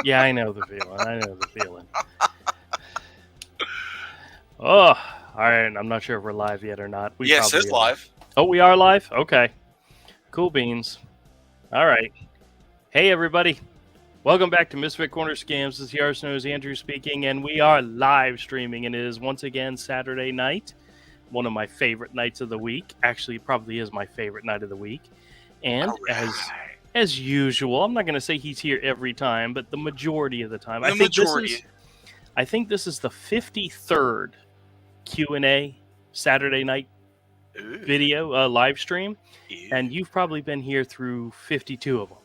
Yeah, I know the feeling. I know the feeling. Oh, all right. I'm not sure if we're live yet or not. We Yes, probably it's are. live. Oh, we are live? Okay. Cool beans. All right. Hey, everybody. Welcome back to Misfit Corner Scams. This is Yards Knows Andrew speaking, and we are live streaming, and it is once again Saturday night, one of my favorite nights of the week. Actually, it probably is my favorite night of the week. And as usual, I'm not going to say he's here every time, but the majority of the time. I think this is the 53rd Q&A Saturday night video live stream, and you've probably been here through 52 of them.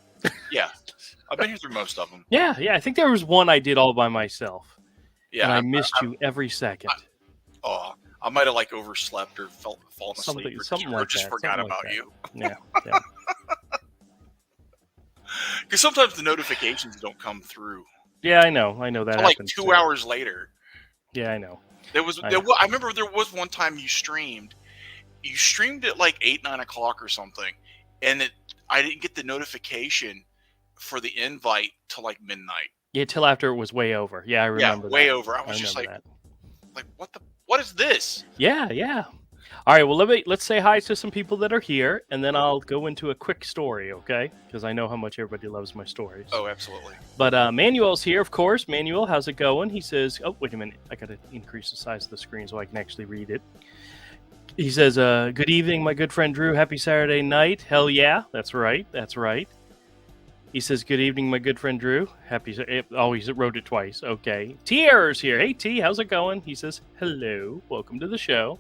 Yeah, I've been here through most of them. Yeah, I think there was one I did all by myself. Yeah, and I missed you every second. I might have like overslept or fallen asleep, something or like just that, forgot something like about that. you. Yeah. Because sometimes the notifications don't come through. Yeah, I know that Until like happens 2 too. hours later. Yeah, I know. I remember there was one time you streamed at like 8-9 o'clock or something, and I didn't get the notification for the invite till like midnight. Yeah, till after it was way over. Yeah, I remember. Way over. I was just like, what is this? Yeah. All right, well, let's say hi to some people that are here, and then I'll go into a quick story, okay? Because I know how much everybody loves my stories. Oh, absolutely. But Manuel's here, of course. Manuel, how's it going? He says, oh, wait a minute. I got to increase the size of the screen so I can actually read it. He says, good evening, my good friend Drew. Happy Saturday night. Hell yeah. That's right. He says, good evening, my good friend Drew. Oh, he wrote it twice. Okay. T-Error's here. Hey, T, how's it going? He says, hello. Welcome to the show.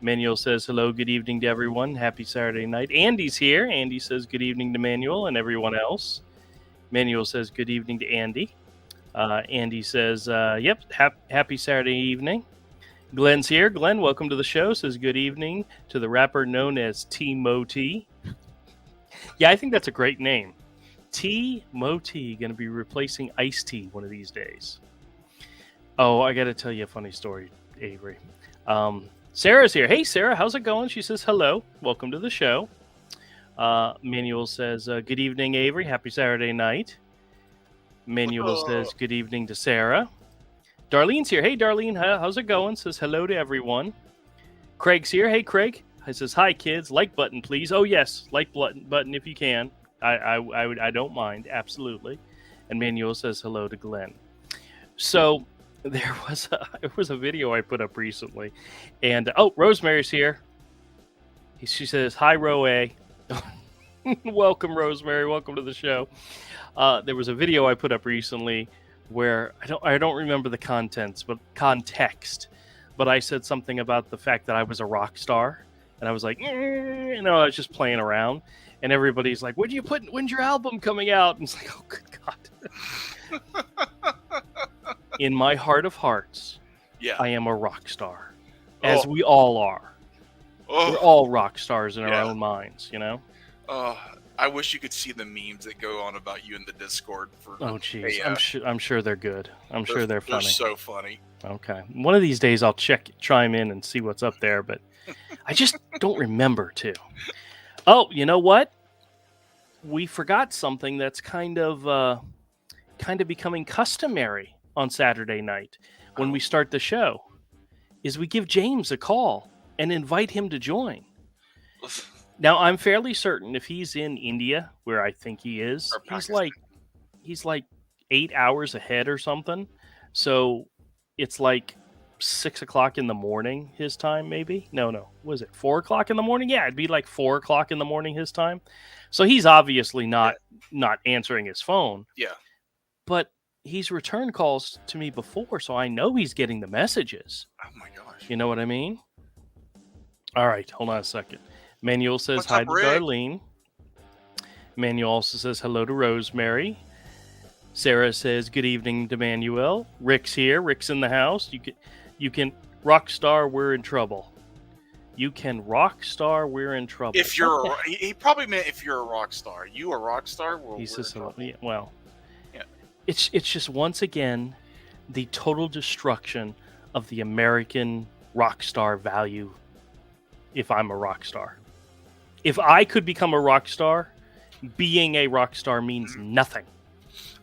Manuel says, hello, good evening to everyone. Happy Saturday night. Andy's here. Andy says, good evening to Manuel and everyone else. Manuel says, good evening to Andy. Andy says, yep, happy Saturday evening. Glenn's here. Glenn, welcome to the show. Says, good evening to the rapper known as T-Mo-T. Yeah, I think that's a great name. T-Mo-T, going to be replacing Ice-T one of these days. Oh, I got to tell you a funny story, Avery. Sarah's here. Hey, Sarah, how's it going? She says, hello. Welcome to the show. Manuel says, good evening, Avery. Happy Saturday night. Manuel says, good evening to Sarah. Darlene's here. Hey, Darlene, how's it going? Says, hello to everyone. Craig's here. Hey, Craig. I says, hi, kids. Like button, please. Oh, yes. Like button if you can. I don't mind. Absolutely. And Manuel says, hello to Glenn. So there was a video I put up recently, and Rosemary's here. She says, hi, Roe. Welcome, Rosemary. Welcome to the show. There was a video I put up recently where I don't remember the context, but I said something about the fact that I was a rock star, and I was like, I was just playing around, and everybody's like, when's your album coming out? And it's like, oh, good God. In my heart of hearts, I am a rock star, as we all are. We're all rock stars in our own minds, you know? I wish you could see the memes that go on about you in the Discord. Geez. I'm sure they're good. I'm sure they're funny. They're so funny. Okay. One of these days I'll chime in and see what's up there, but I just don't remember to. Oh, you know what? We forgot something that's kind of becoming customary on Saturday night when we start the show, is we give James a call and invite him to join. Now, I'm fairly certain if he's in India, where I think he is, he's like 8 hours ahead or something. So it's like 6 o'clock in the morning his time, maybe? No. Was it 4 o'clock in the morning? Yeah, it'd be like 4 o'clock in the morning his time. So he's obviously not answering his phone. Yeah. But he's returned calls to me before, so I know he's getting the messages. Oh my gosh. You know what I mean? All right, hold on a second. Manuel says What's hi up, to Rick? Darlene. Manuel also says hello to Rosemary. Sarah says good evening to Manuel. Rick's here. Rick's in the house. You can rock star, we're in trouble. You can rock star, we're in trouble. He probably meant if you're a rock star. You a rock star? Well, he says hello. Well, yeah. It's just once again the total destruction of the American rock star value. If I'm a rock star. If I could become a rock star, being a rock star means nothing.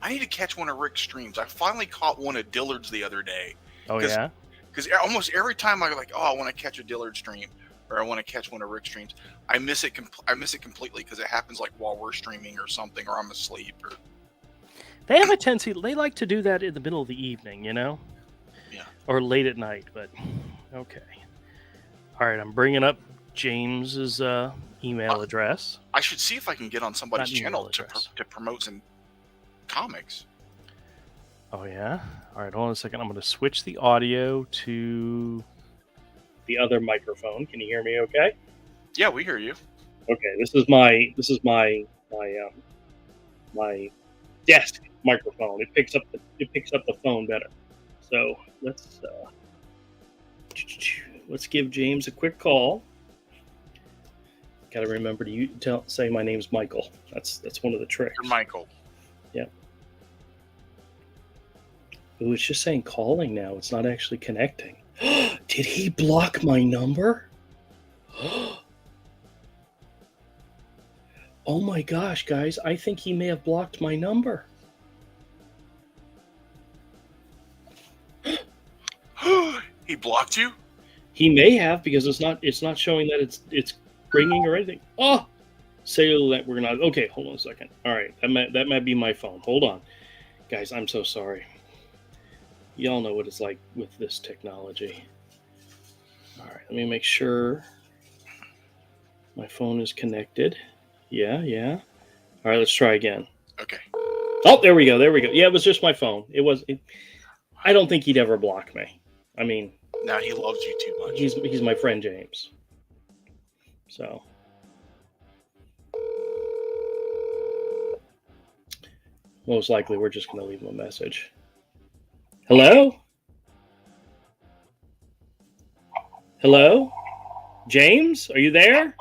I need to catch one of Rick's streams. I finally caught one of Dillard's the other day. Oh yeah. Because almost every time I like, I want to catch a Dillard stream or I want to catch one of Rick's streams, I miss it. I miss it completely because it happens like while we're streaming or something, or I'm asleep. Or They have a tendency. They like to do that in the middle of the evening, Yeah. Or late at night. But okay. All right, I'm bringing up James's email address. I should see if I can get on somebody's channel to promote some comics. Oh yeah. All right, hold on a second. I'm going to switch the audio to the other microphone. Can you hear me? Okay. Yeah, we hear you. Okay, this is my desk microphone. It picks up the phone better. So let's give James a quick call. Got to remember to say my name's Michael. That's one of the tricks. You're Michael. Yeah. Ooh, it's just saying calling now. It's not actually connecting. Did he block my number? Oh my gosh, guys. I think he may have blocked my number. He blocked you? He may have, because it's not showing that it's ringing or anything. Oh, cellular network not. Okay, hold on a second. All right, that might be my phone. Hold on, guys. I'm so sorry. Y'all know what it's like with this technology. All right, let me make sure my phone is connected. Yeah. All right, let's try again. Okay. Oh, there we go. Yeah, it was just my phone. I don't think he'd ever block me. I mean, now he loves you too much. He's my friend James. So most likely we're just going to leave him a message. Hello? Hello? James, are you there?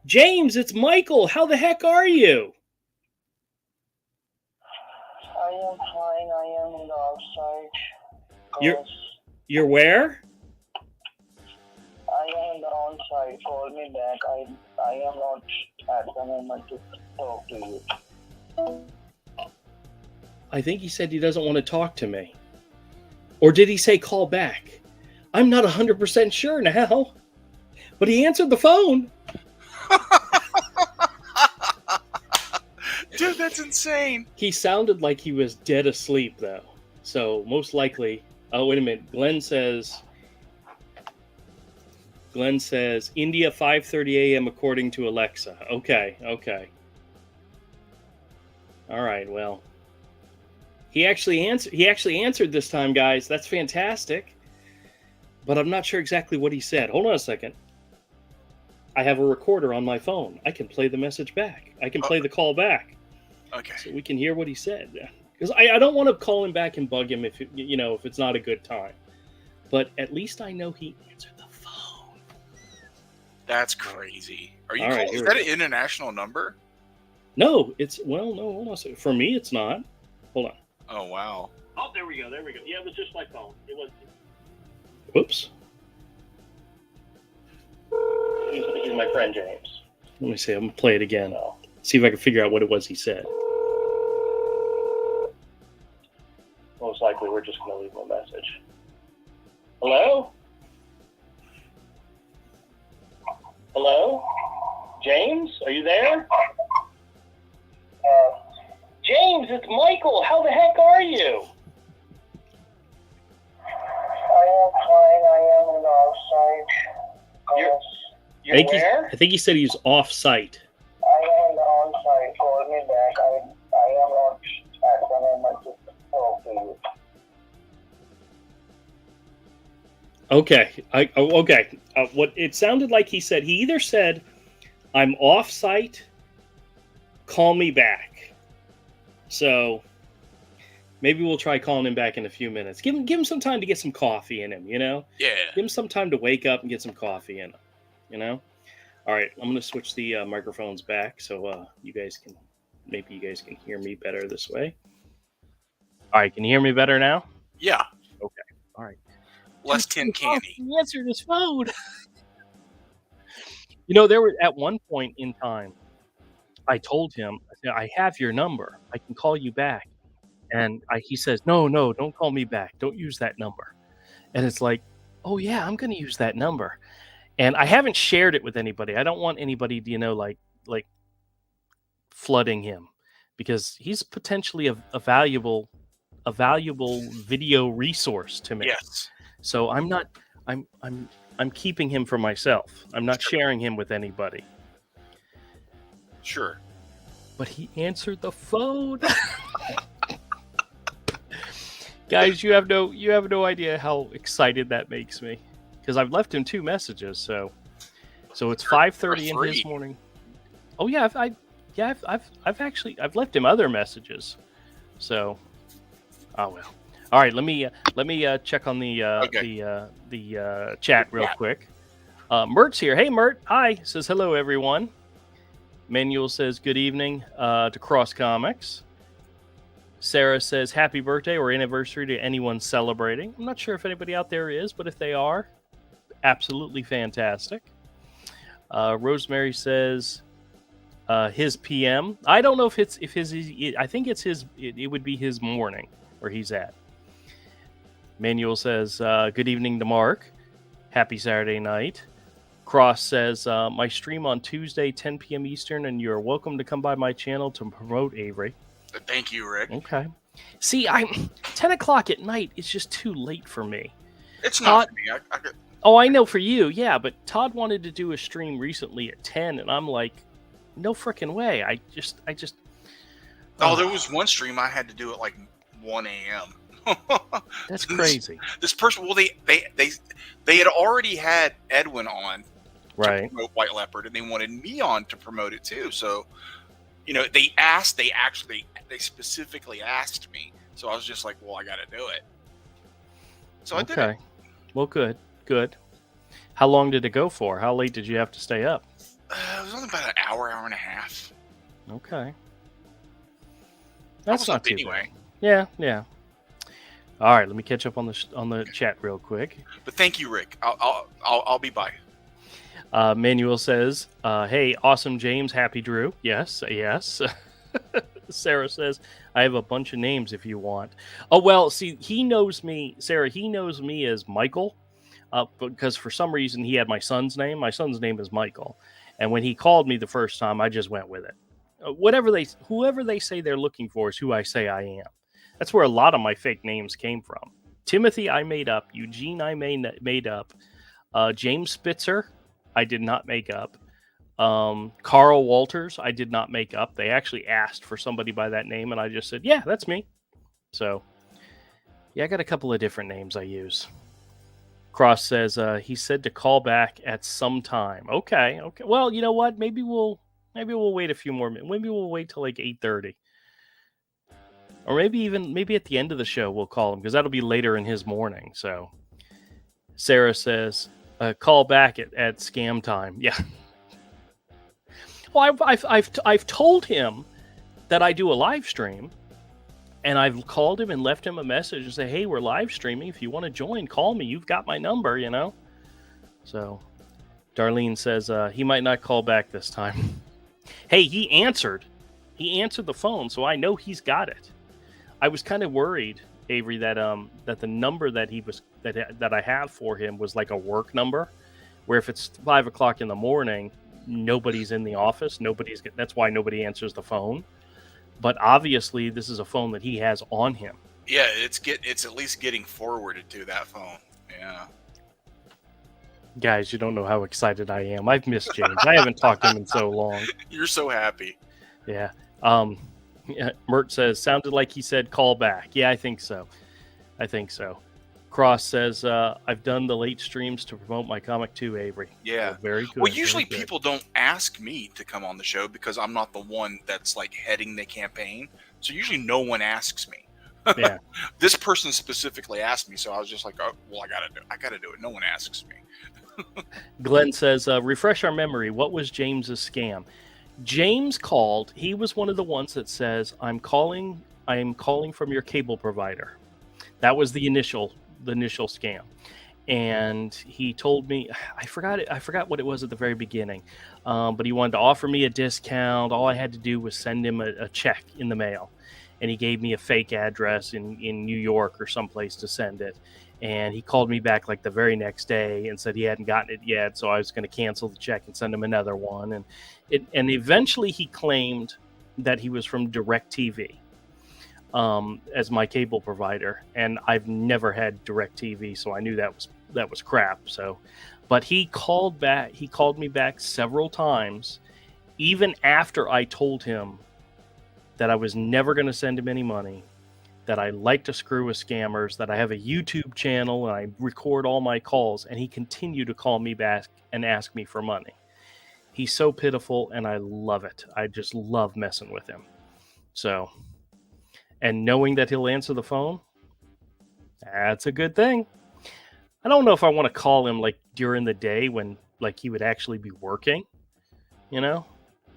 James, it's Michael. How the heck are you? I am fine. I am in the outside. You're where? I am in the onside. Call me back. I am not at the moment to talk to you. I think he said he doesn't want to talk to me. Or did he say call back? I'm not 100% sure now. But he answered the phone. Dude, that's insane. He sounded like he was dead asleep, though. So most likely... Oh, wait a minute. Glenn says India 5:30 a.m. according to Alexa. Okay. All right, well. He actually answered this time, guys. That's fantastic. But I'm not sure exactly what he said. Hold on a second. I have a recorder on my phone. I can play the message back. I can play the call back. Okay. So we can hear what he said. Because I don't want to call him back and bug him if it's not a good time. But at least I know he answered the phone. That's crazy. Are you? Right, is that an international number? No, hold on a second. For me, it's not. Hold on. Oh wow. Oh, there we go. Yeah, it was just my phone. It was. Whoops. He's my friend James. Let me see. I'm gonna play it again. See if I can figure out what it was he said. Most likely, we're just gonna leave him a message. Hello? Hello? James, are you there? James, it's Michael. How the heck are you? I am fine. I am in the outside. You're where? I think he said he's off-site. I am in the onside. Call me back. I am not at the moment to talk to you. Okay. Okay. What it sounded like he either said, "I'm off-site. Call me back." So maybe we'll try calling him back in a few minutes. Give him some time to get some coffee in him. Yeah. Give him some time to wake up and get some coffee in him. All right. I'm going to switch the microphones back so you guys can hear me better this way. All right. Can you hear me better now? Yeah. Okay. All right. Less tin candy. He answered his phone. There were at one point in time, I told him, I said, "I have your number. I can call you back." And he says, "No, no, don't call me back. Don't use that number." And it's like, "Oh yeah, I'm going to use that number." And I haven't shared it with anybody. I don't want anybody to, like flooding him because he's potentially a valuable video resource to me. Yes. So I'm not I'm keeping him for myself. I'm not sharing him with anybody. Sure. But he answered the phone. Guys, you have no idea how excited that makes me, because I've left him 2 messages. So it's 5:30 in his morning. Oh yeah, I've actually left him other messages. So, oh well. All right, let me check on the chat real quick. Mert's here. Hey Mert, hi. Says hello everyone. Manuel says good evening to Cross Comics. Sarah says happy birthday or anniversary to anyone celebrating. I'm not sure if anybody out there is, but if they are, absolutely fantastic. Rosemary says his PM. I don't know if his. I think it's his. It would be his morning where he's at. Manuel says good evening to Mark. Happy Saturday night. Cross says my stream on Tuesday 10 p.m. Eastern, and you're welcome to come by my channel to promote Avery. Thank you, Rick. Okay. See, I'm 10 o'clock at night. It's just too late for me. It's not for me. Oh, I know for you, yeah. But Todd wanted to do a stream recently at 10, and I'm like, no freaking way. I just. Oh, there was one stream I had to do at like 1 a.m. That's crazy. This person, well, they had already had Edwin on to promote White Leopard, and they wanted me on to promote it too. So, they specifically asked me. So I was just like, well, I got to do it. So I did it. Well, good. How long did it go for? How late did you have to stay up? It was only about an hour and a half. Okay. That's not too anyway. Bad. Yeah. All right, let me catch up on the chat real quick. But thank you, Rick. I'll be by. Manuel says, "Hey, awesome James, happy Drew." Yes. Sarah says, "I have a bunch of names if you want." Oh well, see, he knows me, Sarah. He knows me as Michael, because for some reason he had my son's name. My son's name is Michael, and when he called me the first time, I just went with it. Whoever they say they're looking for is who I say I am. That's where a lot of my fake names came from. Timothy, I made up. Eugene, I made up. James Spitzer, I did not make up. Carl Walters, I did not make up. They actually asked for somebody by that name, and I just said, yeah, that's me. So, yeah, I got a couple of different names I use. Cross says he said to call back at some time. Okay. Well, you know what? Maybe we'll wait a few more minutes. Maybe we'll wait till like 8:30. Or maybe at the end of the show we'll call him, because that'll be later in his morning. So Sarah says, call back at scam time. Yeah. Well, I've told him that I do a live stream, and I've called him and left him a message and say, hey, we're live streaming. If you want to join, call me. You've got my number, So Darlene says he might not call back this time. Hey, he answered. He answered the phone, so I know he's got it. I was kind of worried, Avery, that the number that I have for him was like a work number, where if it's 5 o'clock in the morning, nobody's in the office. That's why nobody answers the phone. But obviously, this is a phone that he has on him. Yeah, it's at least getting forwarded to that phone. Yeah. Guys, you don't know how excited I am. I've missed James. I haven't talked to him in so long. You're so happy. Yeah. Mert says, sounded like he said call back. Yeah, I think so. Cross says, I've done the late streams to promote my comic too, Avery. Yeah. Very good. Well, usually people don't ask me to come on the show because I'm not the one that's like heading the campaign. So usually no one asks me. Yeah. This person specifically asked me, so I was just like, oh, well, I gotta do it. No one asks me. Glenn says, refresh our memory. What was James's scam? James called. He was one of the ones that says, I am calling from your cable provider. That was the initial scam. and he told me, I forgot what it was at the very beginning, but he wanted to offer me a discount. All I had to do was send him a check in the mail, and he gave me a fake address in New York or someplace to send it. And he called me back like the very next day and said he hadn't gotten it yet, so I was going to cancel the check and send him another one. And eventually he claimed that he was from DirecTV, as my cable provider, and I've never had DirecTV, so I knew that was crap. So, but he called me back several times, even after I told him that I was never going to send him any money, that I like to screw with scammers, that I have a YouTube channel and I record all my calls, and he continued to call me back and ask me for money. He's so pitiful, and I love it. I just love messing with him. So, and knowing that he'll answer the phone, that's a good thing. I don't know if I want to call him like during the day when like he would actually be working, you know?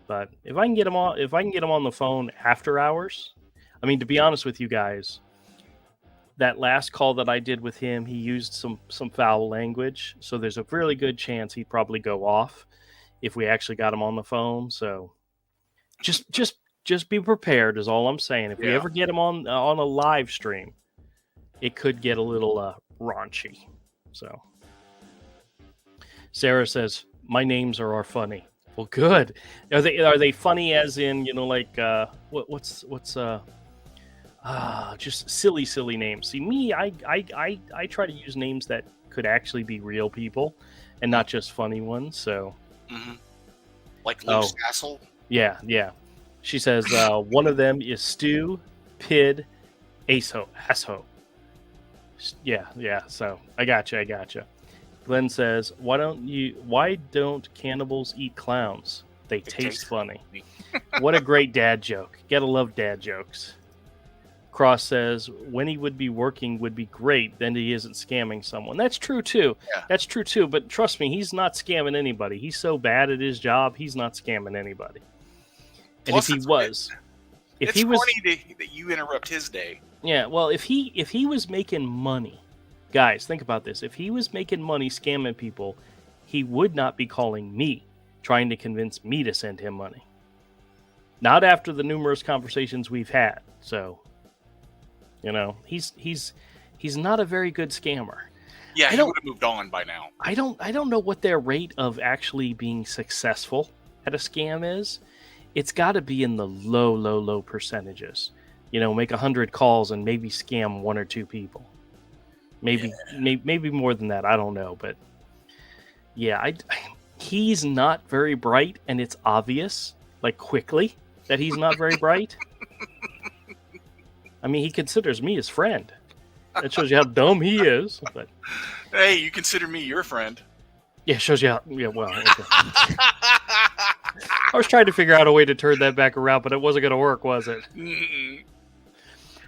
But if I can get him on the phone after hours, I mean, to be honest with you guys, that last call that I did with him, he used some foul language, so there's a really good chance he'd probably go off if we actually got him on the phone. So just be prepared is all I'm saying. If we ever get him on a live stream, it could get a little raunchy. So Sarah says, my names are funny. Well, good. Are they funny as in, like what's just silly names? See, me, I try to use names that could actually be real people and not just funny ones. So like Loose Castle. Yeah. She says one of them is Stu, Pid, Asho. Yeah. So I gotcha. Glenn says, why don't cannibals eat clowns? They taste funny. What a great dad joke. Gotta love dad jokes. Cross says, when he would be working would be great, then he isn't scamming someone. That's true too. Yeah. That's true too. But trust me, he's not scamming anybody. He's so bad at his job, he's not scamming anybody. And Plus, if he was, it's funny that you interrupt his day. Yeah, well, if he was making money, guys, think about this. If he was making money scamming people, he would not be calling me, trying to convince me to send him money. Not after the numerous conversations we've had. So, he's not a very good scammer. Yeah, he would have moved on by now. I don't know what their rate of actually being successful at a scam is. It's got to be in the low percentages. Make 100 calls and maybe scam one or two people. Maybe more than that. I don't know, but yeah, he's not very bright, and it's obvious, like quickly, that he's not very bright. I mean, he considers me his friend. That shows you how dumb he is. But hey, you consider me your friend. Yeah, shows you how. Yeah, well. Okay. I was trying to figure out a way to turn that back around, but it wasn't going to work, was it?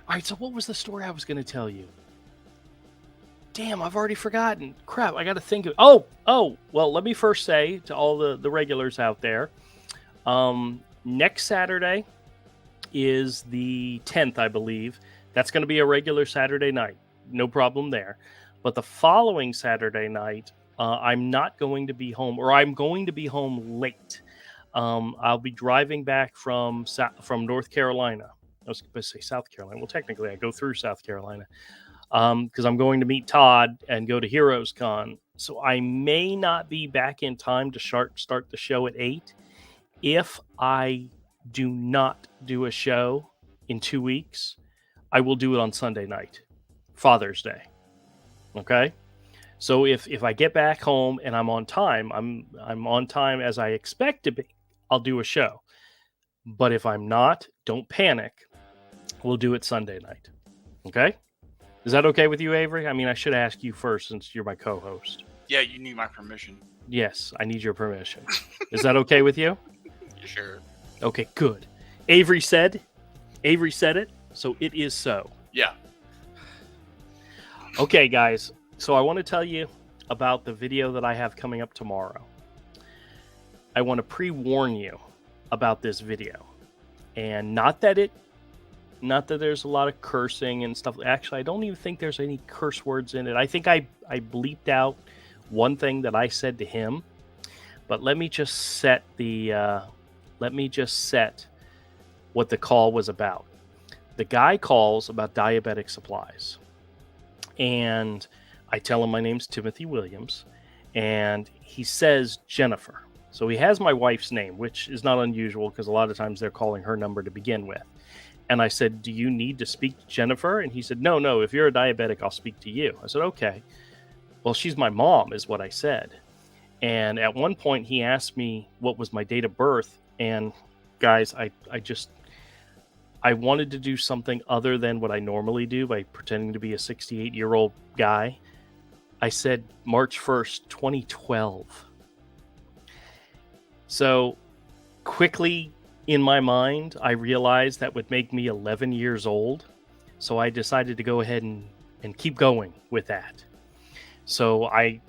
All right, so what was the story I was going to tell you? Damn, I've already forgotten. Crap, I got to think of... Oh, well, let me first say to all the regulars out there, next Saturday is the 10th, I believe. That's going to be a regular Saturday night. No problem there. But the following Saturday night, I'm not going to be home, or I'm going to be home late. I'll be driving back from North Carolina. I was going to say South Carolina. Well, technically, I go through South Carolina because I'm going to meet Todd and go to Heroes Con. So I may not be back in time to start the show at 8. If I do not do a show in 2 weeks, I will do it on Sunday night, Father's Day. Okay? So if I get back home and I'm on time, I'm on time as I expect to be, I'll do a show. But if I'm not, don't panic. We'll do it Sunday night. Okay? Is that okay with you, Avery? I mean, I should ask you first since you're my co-host. Yeah, you need my permission. Yes, I need your permission. Is that okay with you? Sure. Okay, good. Avery said it, so it is so. Yeah. Okay, guys. So I want to tell you about the video that I have coming up tomorrow. I want to pre-warn you about this video. And not that it Not that there's a lot of cursing and stuff. Actually, I don't even think there's any curse words in it. I think I bleeped out one thing that I said to him. But let me just set what the call was about. The guy calls about diabetic supplies, and I tell him my name's Timothy Williams, and he says Jennifer. So he has my wife's name, which is not unusual because a lot of times they're calling her number to begin with. And I said, do you need to speak to Jennifer? And he said, no, if you're a diabetic, I'll speak to you. I said, okay. Well, she's my mom, is what I said. And at one point, he asked me what was my date of birth. And guys, I wanted to do something other than what I normally do by pretending to be a 68-year-old guy. I said March 1st, 2012. So quickly in my mind, I realized that would make me 11 years old. So I decided to go ahead and keep going with that. So I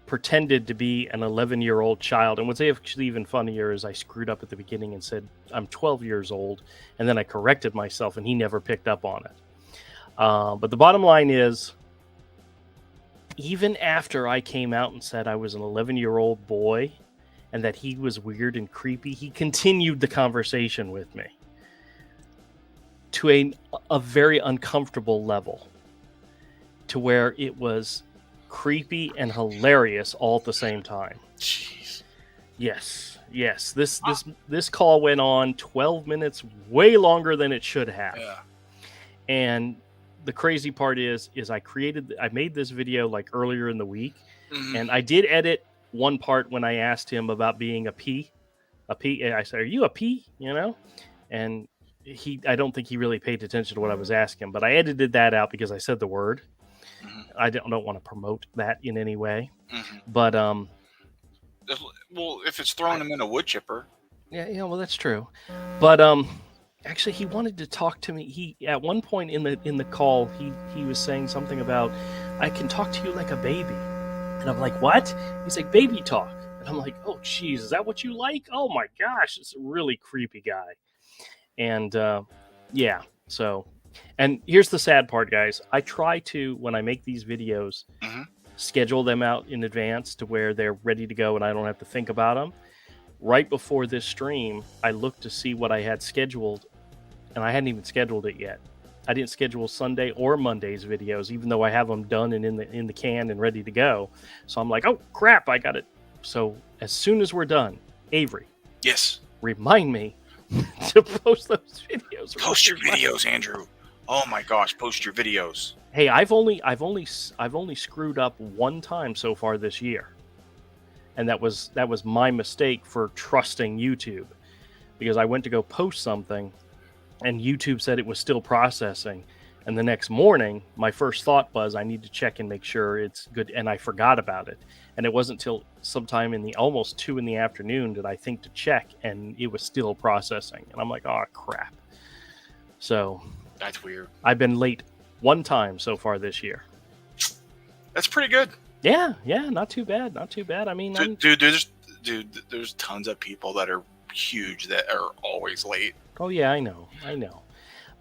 pretended to be an 11-year-old child. And what's actually even funnier is I screwed up at the beginning and said I'm 12 years old. And then I corrected myself and he never picked up on it. But the bottom line is, even after I came out and said I was an 11-year-old boy and that he was weird and creepy, he continued the conversation with me to a very uncomfortable level, to where it was creepy and hilarious all at the same time. Jeez. Yes. This call went on 12 minutes, way longer than it should have. Yeah. And the crazy part is I made this video like earlier in the week, and I did edit one part when I asked him about being a P. I said, "Are you a P?" You know, and I don't think he really paid attention to what I was asking, but I edited that out because I said the word. I don't want to promote that in any way, but well, if it's throwing him in a wood chipper, yeah, well, that's true, but actually, he wanted to talk to me. He at one point in the call, he was saying something about, I can talk to you like a baby. And I'm like, what? He's like, baby talk. And I'm like, oh, geez, is that what you like? Oh, my gosh, it's a really creepy guy. And, yeah, so. And here's the sad part, guys. I try to, when I make these videos, schedule them out in advance to where they're ready to go and I don't have to think about them. Right before this stream, I looked to see what I had scheduled, and I hadn't even scheduled it yet. I didn't schedule Sunday or Monday's videos, even though I have them done and in the can and ready to go. So I'm like, oh crap, I got it. So as soon as we're done, Avery, yes, remind me to post those videos. Post your videos, Andrew. Oh my gosh, post your videos. Hey, I've only screwed up one time so far this year, and that was my mistake for trusting YouTube, because I went to go post something and YouTube said it was still processing. And the next morning, my first thought was, I need to check and make sure it's good. And I forgot about it. And it wasn't till sometime in the almost 2 p.m. did I think to check, and it was still processing. And I'm like, oh, crap. So that's weird. I've been late one time so far this year. That's pretty good. Yeah, not too bad. I mean, there's tons of people that are huge that are always late. Oh yeah, I know.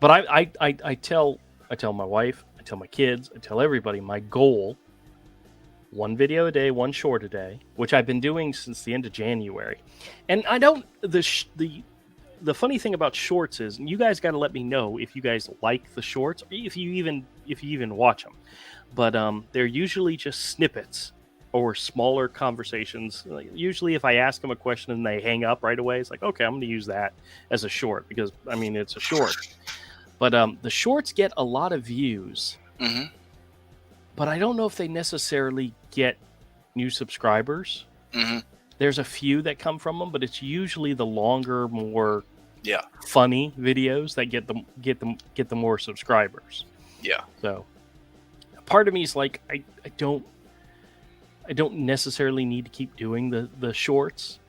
But I tell my wife, I tell my kids, I tell everybody my goal: one video a day, one short a day, which I've been doing since the end of January. And I don't the funny thing about shorts is, and you guys got to let me know if you guys like the shorts, or if you even watch them. But they're usually just snippets or smaller conversations. Like, usually if I ask them a question and they hang up right away, it's like, okay, I'm going to use that as a short, because I mean, it's a short. But the shorts get a lot of views, but I don't know if they necessarily get new subscribers. There's a few that come from them, but it's usually the longer, more funny videos that get the more subscribers. Yeah. So part of me is like, I don't necessarily need to keep doing the shorts,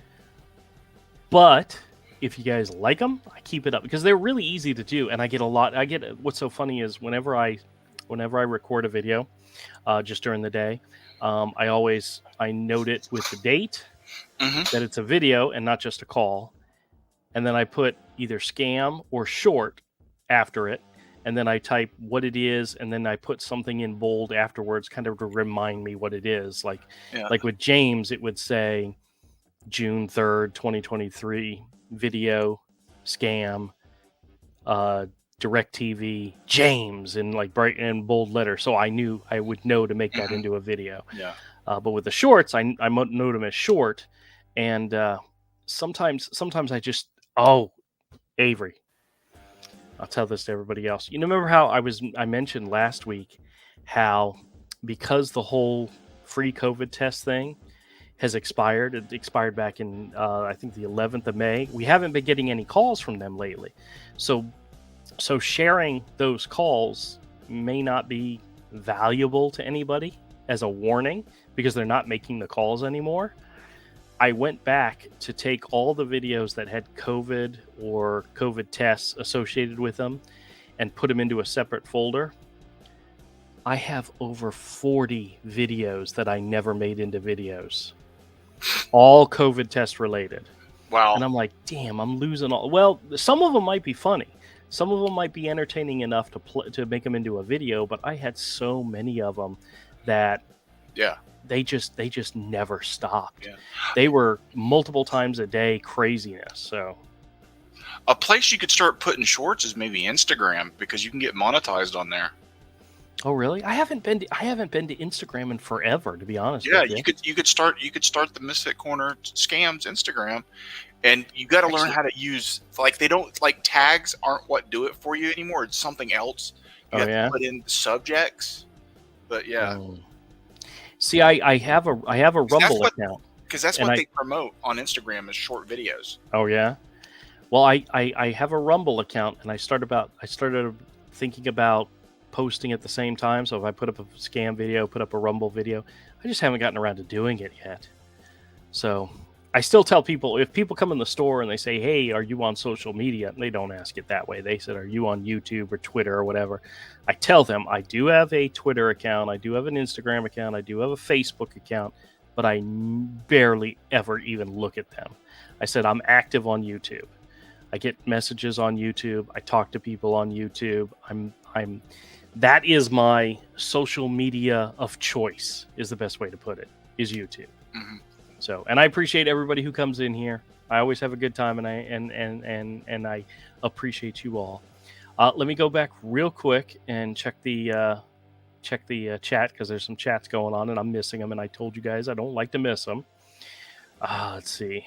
but if you guys like them, I keep it up because they're really easy to do, and I get what's so funny is whenever I record a video, just during the day, I note it with the date that it's a video and not just a call, and then I put either scam or short after it, and then I type what it is, and then I put something in bold afterwards, kind of to remind me what it is. Like with James, it would say June 3rd, 2023, video, scam, DirecTV, James, in like bright and bold letters. So I knew I would know to make that into a video. Yeah. But with the shorts, I know them as short, and sometimes I just Avery, I'll tell this to everybody else. You remember how I mentioned last week how because the whole free COVID test thing has expired. It expired back in I think the 11th of May. We haven't been getting any calls from them lately. So sharing those calls may not be valuable to anybody as a warning because they're not making the calls anymore. I went back to take all the videos that had COVID or COVID tests associated with them and put them into a separate folder. I have over 40 videos that I never made into videos. All COVID test related. Wow. And I'm like, damn, I'm losing all. Well, some of them might be funny. Some of them might be entertaining enough to make them into a video, but I had so many of them that they just never stopped. Yeah. They were multiple times a day craziness. So a place you could start putting shorts is maybe Instagram, because you can get monetized on there. Oh really? I haven't been to Instagram in forever, to be honest. Yeah, you could start the Misfit Corner SCAMS Instagram, and you got to learn how to use, like, they don't, like, tags aren't what do it for you anymore. It's something else. You have to put in subjects. But yeah. See, I have a Rumble account, because that's what they promote on Instagram is short videos. Oh yeah. Well, I have a Rumble account, and I started thinking about posting at the same time. So if I put up a scam video, put up a Rumble video, I just haven't gotten around to doing it yet. So I still tell people, if people come in the store and they say, hey, are you on social media? They don't ask it that way. They said, are you on YouTube or Twitter or whatever? I tell them I do have a Twitter account. I do have an Instagram account. I do have a Facebook account, but I barely ever even look at them. I said, I'm active on YouTube. I get messages on YouTube. I talk to people on YouTube. That is my social media of choice, is the best way to put it, is YouTube. Mm-hmm. So, and I appreciate everybody who comes in here. I always have a good time, and I appreciate you all. Let me go back real quick and check the chat, because there's some chats going on and I'm missing them, and I told you guys I don't like to miss them. Let's see.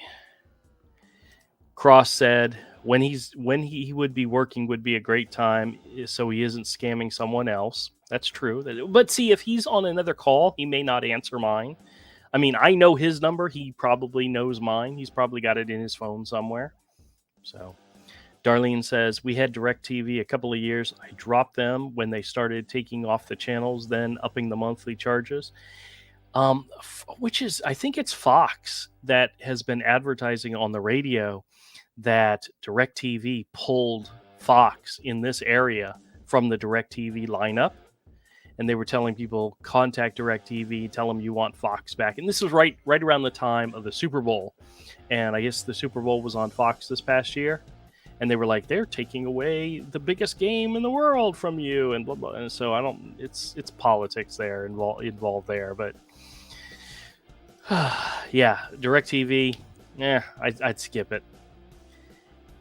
Cross said when he would be working would be a great time, so he isn't scamming someone else. That's true. But see, if he's on another call, he may not answer mine. I mean, I know his number. He probably knows mine. He's probably got it in his phone somewhere. So Darlene says, we had DirecTV a couple of years. I dropped them when they started taking off the channels, then upping the monthly charges. Which is, I think it's Fox that has been advertising on the radio that DirecTV pulled Fox in this area from the DirecTV lineup. And they were telling people, contact DirecTV, tell them you want Fox back. And this was right around the time of the Super Bowl. And I guess the Super Bowl was on Fox this past year. And they were like, they're taking away the biggest game in the world from you, and blah, blah. And so it's politics there involved there. But yeah, DirecTV, I'd skip it.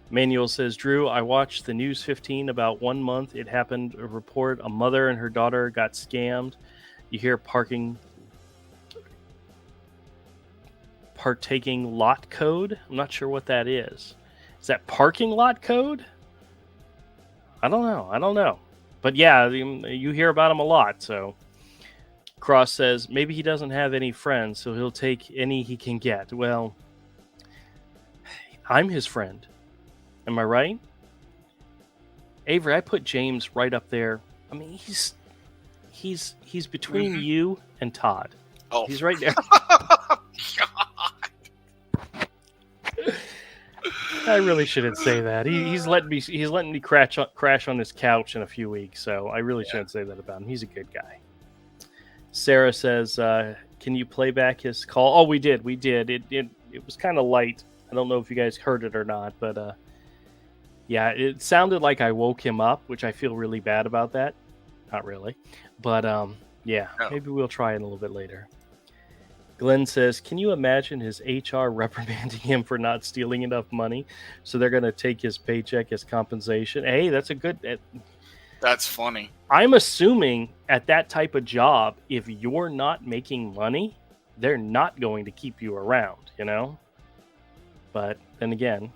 Manuel says, Drew, I watched the News 15 about 1 month. It happened, a report, a mother and her daughter got scammed. You hear partaking lot code. I'm not sure what that is. Is that parking lot code? I don't know. But yeah, you hear about him a lot. So Cross says, maybe he doesn't have any friends, so he'll take any he can get. Well, I'm his friend. Am I right? Avery, I put James right up there. I mean, he's between you and Todd. Oh, he's right there. I really shouldn't say that. He's letting me crash on his couch in a few weeks, so I really shouldn't say that about him. He's a good guy. Sarah says, "Can you play back his call?" Oh, we did. It was kind of light. I don't know if you guys heard it or not, but Yeah, it sounded like I woke him up, which I feel really bad about that. Not really. But yeah, No. maybe we'll try it a little bit later. Glenn says, can you imagine his HR reprimanding him for not stealing enough money? So they're going to take his paycheck as compensation. Hey, that's a good... That's funny. I'm assuming at that type of job, if you're not making money, they're not going to keep you around, you know? But then again,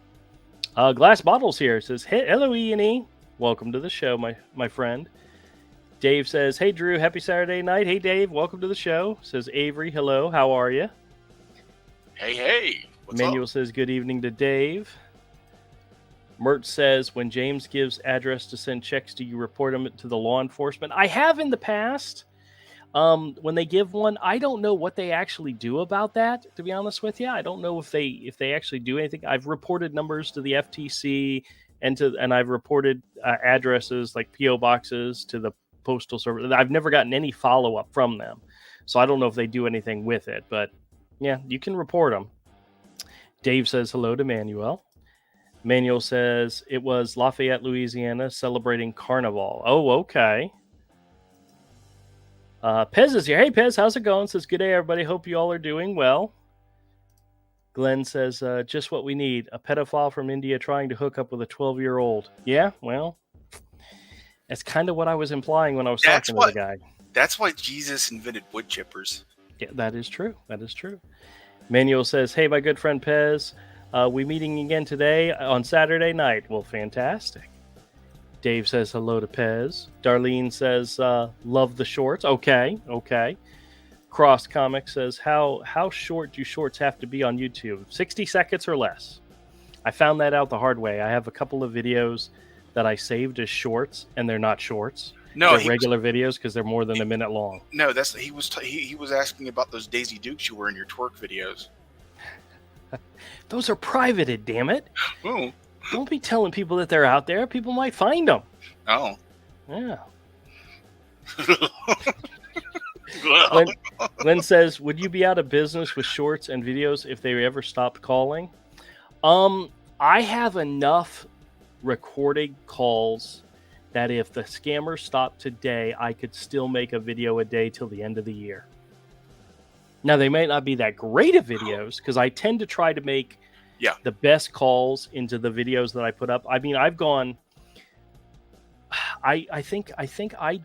Glass Bottles here says, hey, hello, E&E. Welcome to the show, my friend. Dave says, hey, Drew, happy Saturday night. Hey, Dave, welcome to the show. Says Avery, hello, how are you? Hey. What's Manuel up? says, good evening to Dave. Mert says, when James gives address to send checks, do you report them to the law enforcement? I have in the past. When they give one, I don't know what they actually do about that, to be honest with you. I don't know if they actually do anything. I've reported numbers to the FTC and I've reported addresses like PO boxes to the postal service. I've never gotten any follow-up from them. So I don't know if they do anything with it, but yeah, you can report them. Dave says hello to Manuel. Manuel says it was Lafayette, Louisiana, celebrating Carnival. Oh, okay. Pez is here. Hey, Pez, how's it going? Says, good day, everybody. Hope you all are doing well. Glenn says, just what we need. A pedophile from India trying to hook up with a 12-year-old. Yeah, well, that's kind of what I was implying when I was talking to the guy. That's why Jesus invented wood chippers. Yeah, that is true. That is true. Manuel says, hey, my good friend Pez, we meeting again today on Saturday night. Well, fantastic. Dave says hello to Pez. Darlene says, love the shorts. Okay. Cross Comics says, how short do shorts have to be on YouTube? 60 seconds or less. I found that out the hard way. I have a couple of videos that I saved as shorts, and they're not shorts. No, they're regular videos because they're more than a minute long. No, he was asking about those Daisy Dukes you wear in your twerk videos. Those are privated, damn it. Ooh. Don't be telling people that they're out there. People might find them. Oh. Yeah. Glenn says, would you be out of business with shorts and videos if they ever stopped calling? I have enough recording calls that if the scammers stopped today, I could still make a video a day till the end of the year. Now, they might not be that great of videos because I tend to try to make the best calls into the videos that I put up. I mean, I've gone... I think I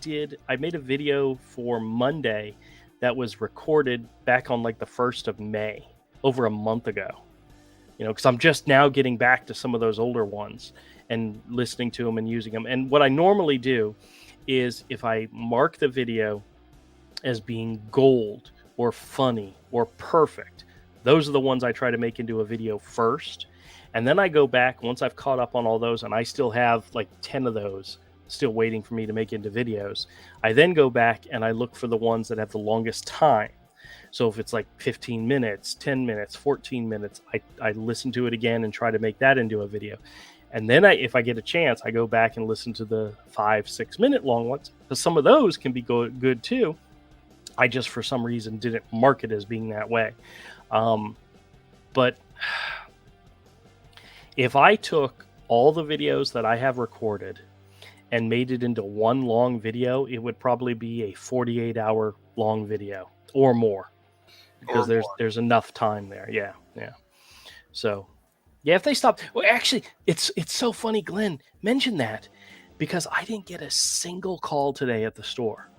made a video for Monday that was recorded back on like the 1st of May, over a month ago. You know, because I'm just now getting back to some of those older ones and listening to them and using them. And what I normally do is if I mark the video as being gold or funny or perfect, those are the ones I try to make into a video first. And then I go back once I've caught up on all those and I still have like 10 of those still waiting for me to make into videos. I then go back and I look for the ones that have the longest time. So if it's like 15 minutes, 10 minutes, 14 minutes, I listen to it again and try to make that into a video. And then if I get a chance, I go back and listen to the 5-6 minute long ones, because some of those can be good too. I just, for some reason, didn't mark it as being that way. But if I took all the videos that I have recorded and made it into one long video, it would probably be a 48-hour long video or more, because there's enough time there. Yeah. So, yeah, if they stop. Well, actually, it's so funny, Glenn mentioned that, because I didn't get a single call today at the store,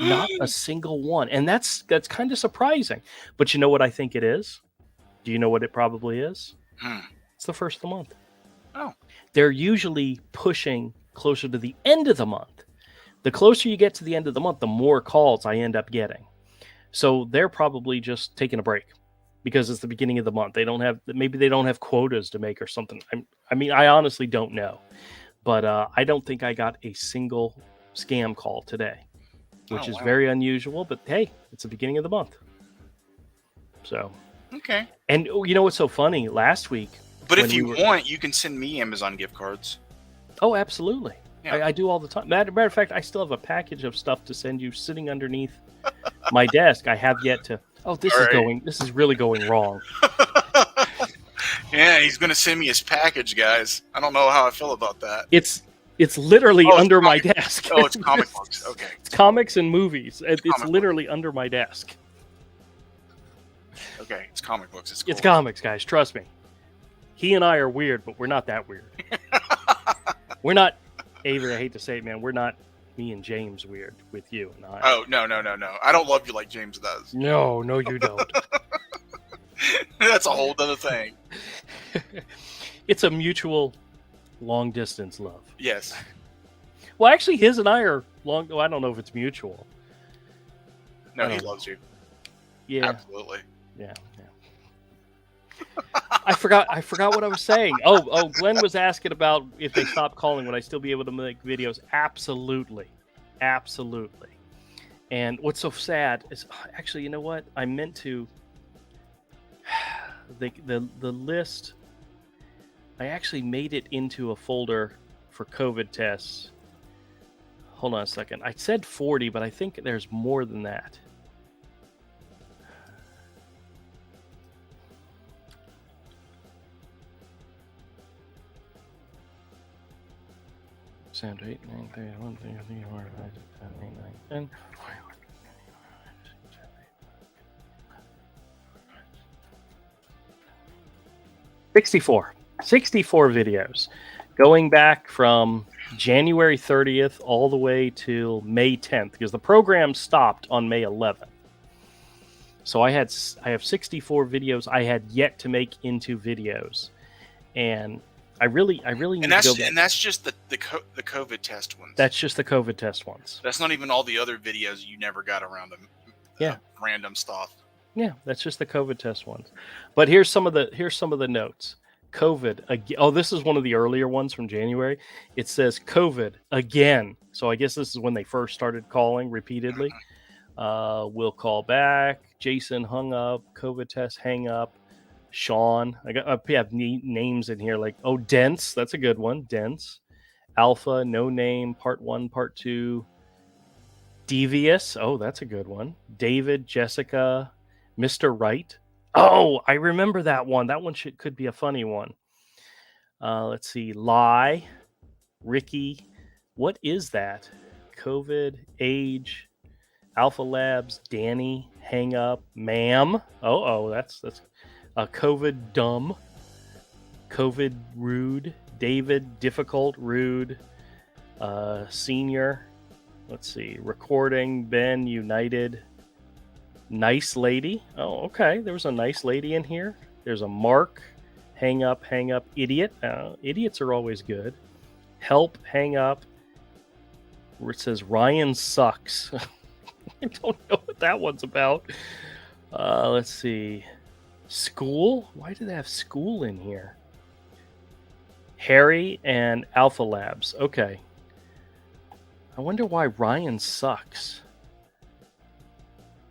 not a single one, and that's kind of surprising. But you know what I think it is? Do you know what it probably is? It's the first of the month. Oh, they're usually pushing closer to the end of the month. The closer you get to the end of the month, the more calls I end up getting. So they're probably just taking a break because it's the beginning of the month. Maybe they don't have quotas to make or something. I honestly don't know, but I don't think I got a single scam call today, which is very unusual, but hey, it's the beginning of the month. So, okay. And you know what's so funny? Last week, but if you want, you can send me Amazon gift cards. Oh, absolutely. Yeah. I do all the time. Matter of fact, I still have a package of stuff to send you sitting underneath my desk. I have yet to. Oh, this is really going wrong. Yeah, he's going to send me his package, guys. I don't know how I feel about that. It's literally Oh, it's under my comic- desk. Oh, it's comic books. Okay. It's comics and movies. It's comic literally under my desk. Okay, it's comic books. It's cool. It's comics, guys. Trust me. He and I are weird, but we're not that weird. We're not, Avery, I hate to say it, man. We're not me and James weird with you and I. Oh, no. I don't love you like James does. No, you don't. That's a whole other thing. It's a mutual long-distance love. Yes. Well, actually, his and I are long. Well, I don't know if it's mutual. No, he loves you. Yeah. Absolutely. Yeah. I forgot what I was saying. Oh, Glenn was asking about if they stopped calling, would I still be able to make videos? Absolutely. And what's so sad is, actually, you know what? I meant to. The list. I actually made it into a folder for COVID tests. Hold on a second. I said 40, but I think there's more than that. Sound 8, 9, 3, 1, 3, 3, 4, 5, 6, 7, 8, 9, 10. 64 videos going back from January 30th all the way till May 10th, because the program stopped on May 11th. So I have 64 videos I had yet to make into videos, and I really need to go back. And that's just the COVID test ones. That's just the COVID test ones. That's not even all the other videos you never got around them. Yeah. Random stuff. Yeah, that's just the COVID test ones. But here's some of the notes. COVID. Oh, this is one of the earlier ones from January. It says COVID again. So I guess this is when they first started calling repeatedly. We'll call back. Jason hung up. COVID test hang up. Sean. I have names in here like, oh, Dense. That's a good one. Dense. Alpha. No name. Part 1. Part 2. Devious. Oh, that's a good one. David. Jessica. Mr. Right. Oh, I remember that one. That one could be a funny one. Let's see. Lie. Ricky. What is that? COVID. Age. Alpha Labs. Danny. Hang up. Ma'am. Oh, that's COVID. Dumb. COVID. Rude. David. Difficult. Rude. Senior. Let's see. Recording. Ben. United. Nice lady. Oh, okay. There was a nice lady in here. There's a Mark. Hang up. Idiot. Idiots are always good. Help. Hang up. Where it says Ryan sucks. I don't know what that one's about. Let's see. School? Why do they have school in here? Harry and Alpha Labs. Okay. I wonder why Ryan sucks.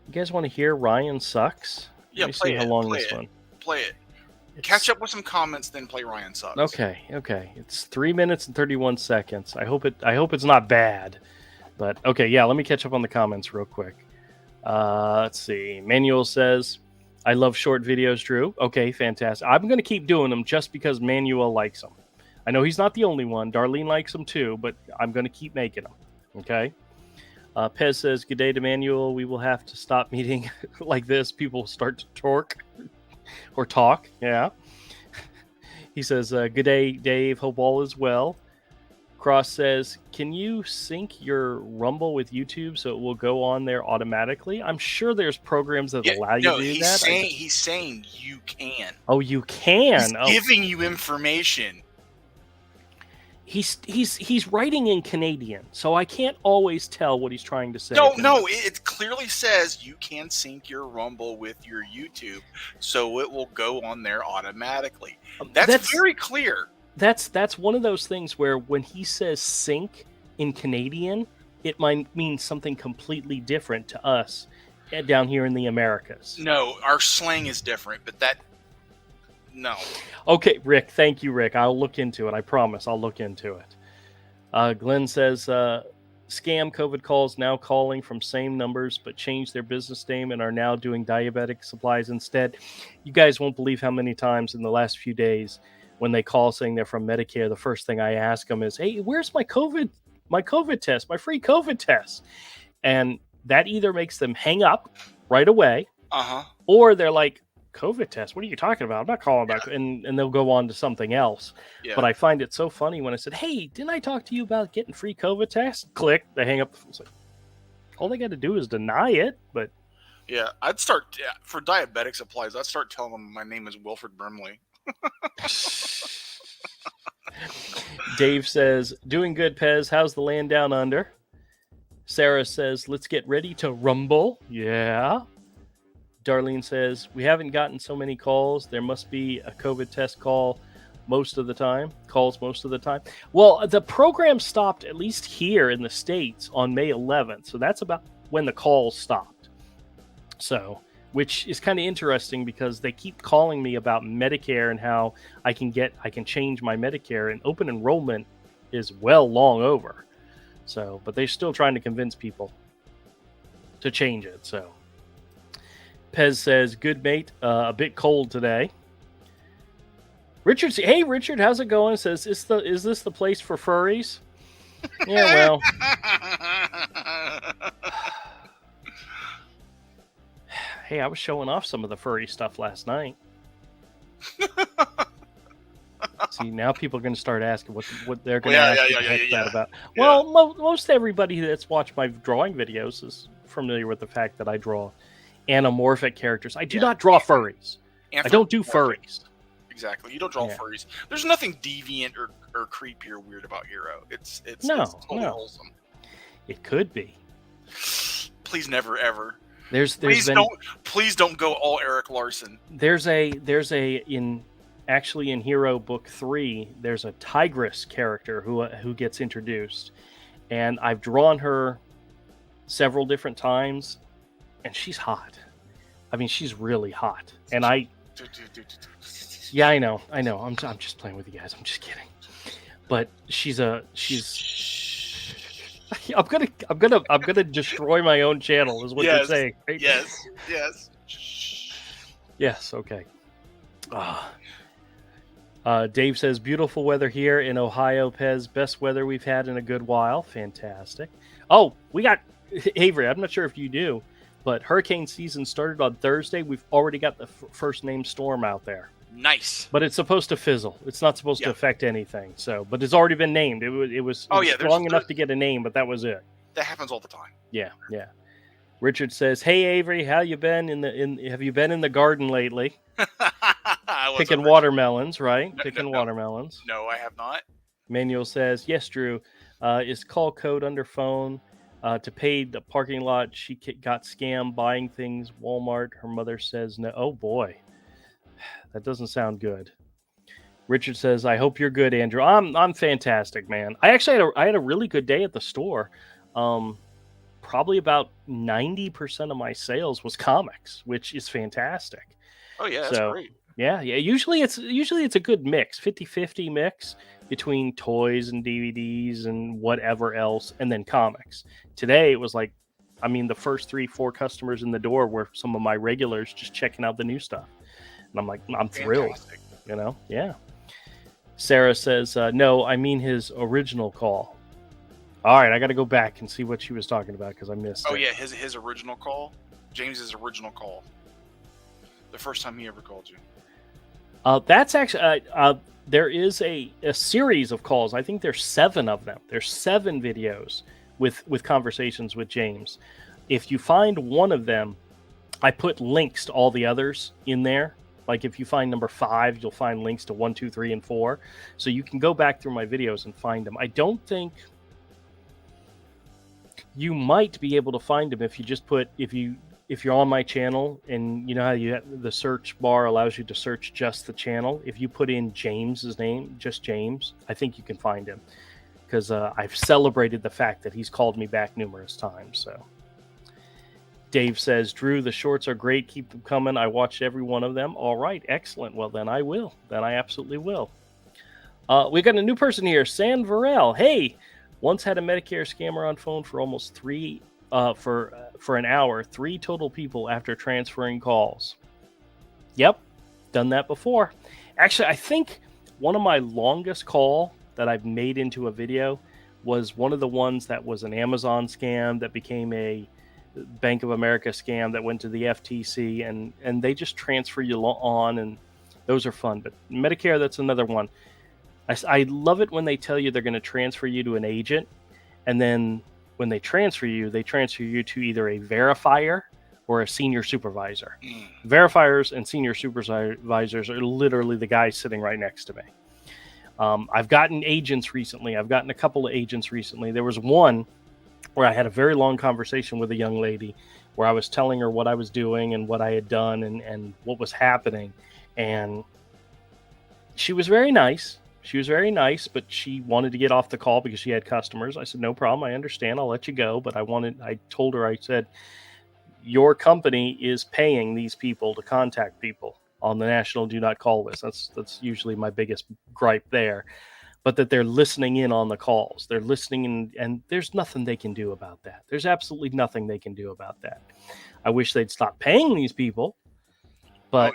You guys want to hear Ryan sucks? Yeah, Let me see how long this one. Play it. Catch up with some comments, then play Ryan sucks. Okay. It's 3 minutes and 31 seconds. I hope it's not bad, but okay. Yeah, let me catch up on the comments real quick. Let's see. Manuel says, "I love short videos, Drew." Okay, fantastic. I'm going to keep doing them just because Manuel likes them. I know he's not the only one. Darlene likes them too, but I'm going to keep making them. Okay. Pez says, "Good day to Manuel. We will have to stop meeting like this. People start to talk. Yeah." He says, "Good day, Dave. Hope all is well." Cross says, "Can you sync your Rumble with YouTube so it will go on there automatically?" I'm sure there's programs that allow you to do that. He's saying you can. Oh, you can. He's giving you information. He's writing in Canadian, so I can't always tell what he's trying to say. No, it clearly says you can sync your Rumble with your YouTube, so it will go on there automatically. That's very clear. That's one of those things where when he says sync in Canadian, it might mean something completely different to us down here in the Americas. No, our slang is different, but no. Okay, Rick. Thank you, Rick. I'll look into it. I promise I'll look into it. Glenn says, scam COVID calls now calling from same numbers, but changed their business name and are now doing diabetic supplies instead. You guys won't believe how many times in the last few days when they call saying they're from Medicare, the first thing I ask them is, "Hey, where's my COVID test, my free COVID test?" And that either makes them hang up right away, or they're like, "COVID test? What are you talking about? I'm not calling about," and they'll go on to something else. Yeah. But I find it so funny when I said, "Hey, didn't I talk to you about getting free COVID test?" Click, they hang up. It's like, all they got to do is deny it. But yeah, I'd start for diabetic supplies. I'd start telling them my name is Wilfred Brimley. Dave says, "Doing good, Pez. How's the land down under?" Sarah says, "Let's get ready to rumble." Yeah. Darlene says, "We haven't gotten so many calls. There must be a COVID test call most of the time. Well, the program stopped, at least here in the States, on May 11th. So that's about when the calls stopped. So, which is kind of interesting because they keep calling me about Medicare and how I can change my Medicare, and open enrollment is well long over. So, but they're still trying to convince people to change it. So, Pez says, "Good mate, a bit cold today." Richard, hey Richard, how's it going? Says, "Is this the place for furries?" Yeah, well, hey, I was showing off some of the furry stuff last night. See, now people are going to start asking what they're going to ask that about. Yeah. Well, most everybody that's watched my drawing videos is familiar with the fact that I draw anamorphic characters. I do not draw furries. I don't do furries. Exactly. You don't draw furries. There's nothing deviant or creepy or weird about Hero. It's totally wholesome. It could be. Please never ever. Please don't go all Eric Larson. There's a in Hero Book 3, there's a tigress character who gets introduced, and I've drawn her several different times, and she's hot. I mean, she's really hot, and yeah, I know. I'm just playing with you guys. I'm just kidding. But she's I'm gonna destroy my own channel. Is what you're saying, right? Yes. Okay. Dave says, "Beautiful weather here in Ohio, Pez. Best weather we've had in a good while. Fantastic." Oh, we got Avery. I'm not sure if you do, but hurricane season started on Thursday. We've already got the first named storm out there. Nice. But it's supposed to fizzle. It's not supposed to affect anything. So, but it's already been named. It was strong enough to get a name, but that was it. That happens all the time. Yeah. Richard says, "Hey Avery, how you been have you been in the garden lately?" Picking watermelons, right? Watermelons. No, I have not. Manuel says, "Yes, Drew. Is call code under phone to pay the parking lot. She got scammed buying things. Walmart. Her mother says no." Oh boy. That doesn't sound good. Richard says, "I hope you're good, Andrew." I'm fantastic, man. I actually had a really good day at the store. Probably about 90% of my sales was comics, which is fantastic. Oh yeah, that's great. Yeah. Usually it's a good mix, 50-50 mix between toys and DVDs and whatever else, and then comics. Today it was like, I mean, the first 3-4 customers in the door were some of my regulars just checking out the new stuff. And I'm like, I'm thrilled, Yeah. Sarah says, "No, I mean his original call." All right, I got to go back and see what she was talking about because I missed it. Oh, yeah, his original call. James's original call. The first time he ever called you. That's actually, there is a series of calls. I think there's 7 of them. There's 7 videos with conversations with James. If you find one of them, I put links to all the others in there. Like if you find number 5, you'll find links to 1, 2, 3, and 4. So you can go back through my videos and find them. I don't think you might be able to find them if you just put, if you're on my channel and you know how the search bar allows you to search just the channel. If you put in James's name, just James, I think you can find him because I've celebrated the fact that he's called me back numerous times. So. Dave says, "Drew, the shorts are great. Keep them coming. I watched every one of them." All right. Excellent. Well, then I will. Then I absolutely will. We got a new person here, San Varel. Hey, Once had a Medicare scammer on phone for almost for an hour, 3 total people after transferring calls. Yep, done that before. Actually, I think one of my longest call that I've made into a video was one of the ones that was an Amazon scam that became a Bank of America scam that went to the FTC, and they just transfer you on, and those are fun. But Medicare, that's another one. I love it when they tell you they're going to transfer you to an agent, and then when they transfer you to either a verifier or a senior supervisor. Verifiers and senior supervisors are literally the guys sitting right next to me. I've gotten agents recently. I've gotten a couple of agents recently. There was one where I had a very long conversation with a young lady where I was telling her what I was doing and what I had done and what was happening. And she was very nice. But she wanted to get off the call because she had customers. I said, no problem. I understand. I'll let you go. But I told her, I said, your company is paying these people to contact people on the national do not call list. That's usually my biggest gripe there. But that they're listening in on the calls. They're listening in, and there's nothing they can do about that. There's absolutely nothing they can do about that. I wish they'd stop paying these people. But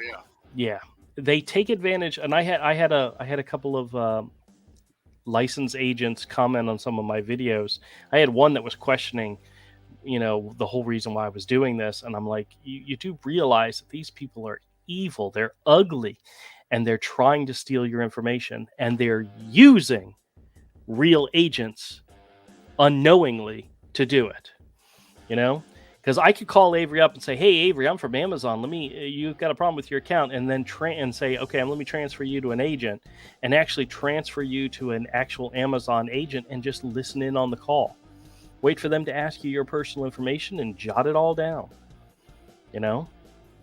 yeah, they take advantage. And I had a couple of licensed agents comment on some of my videos. I had one that was questioning, the whole reason why I was doing this. And I'm like, you do realize that these people are evil. They're ugly. And they're trying to steal your information, and they're using real agents unknowingly to do it. Because I could call Avery up and say, "Hey, Avery, I'm from Amazon. You've got a problem with your account," and then say, "Okay, let me transfer you to an agent," and actually transfer you to an actual Amazon agent and just listen in on the call. Wait for them to ask you your personal information and jot it all down.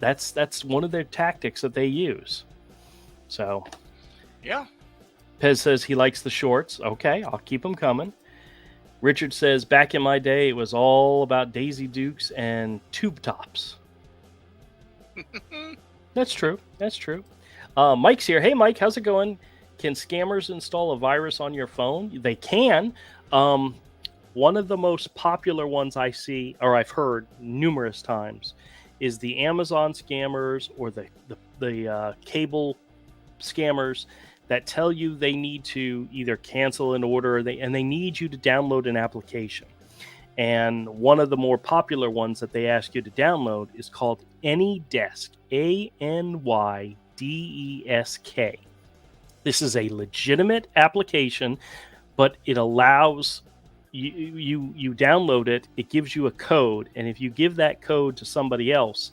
That's one of their tactics that they use. So, yeah. Pez says he likes the shorts. Okay, I'll keep them coming. Richard says, back in my day, it was all about Daisy Dukes and tube tops. That's true. Mike's here. Hey, Mike, how's it going? Can scammers install a virus on your phone? They can. One of the most popular ones I see, or I've heard numerous times, is the Amazon scammers or the cable scammers that tell you they need to either cancel an order and they need you to download an application. And one of the more popular ones that they ask you to download is called AnyDesk, ANYDESK. This is a legitimate application, but it allows you download it. It gives you a code, and if you give that code to somebody else,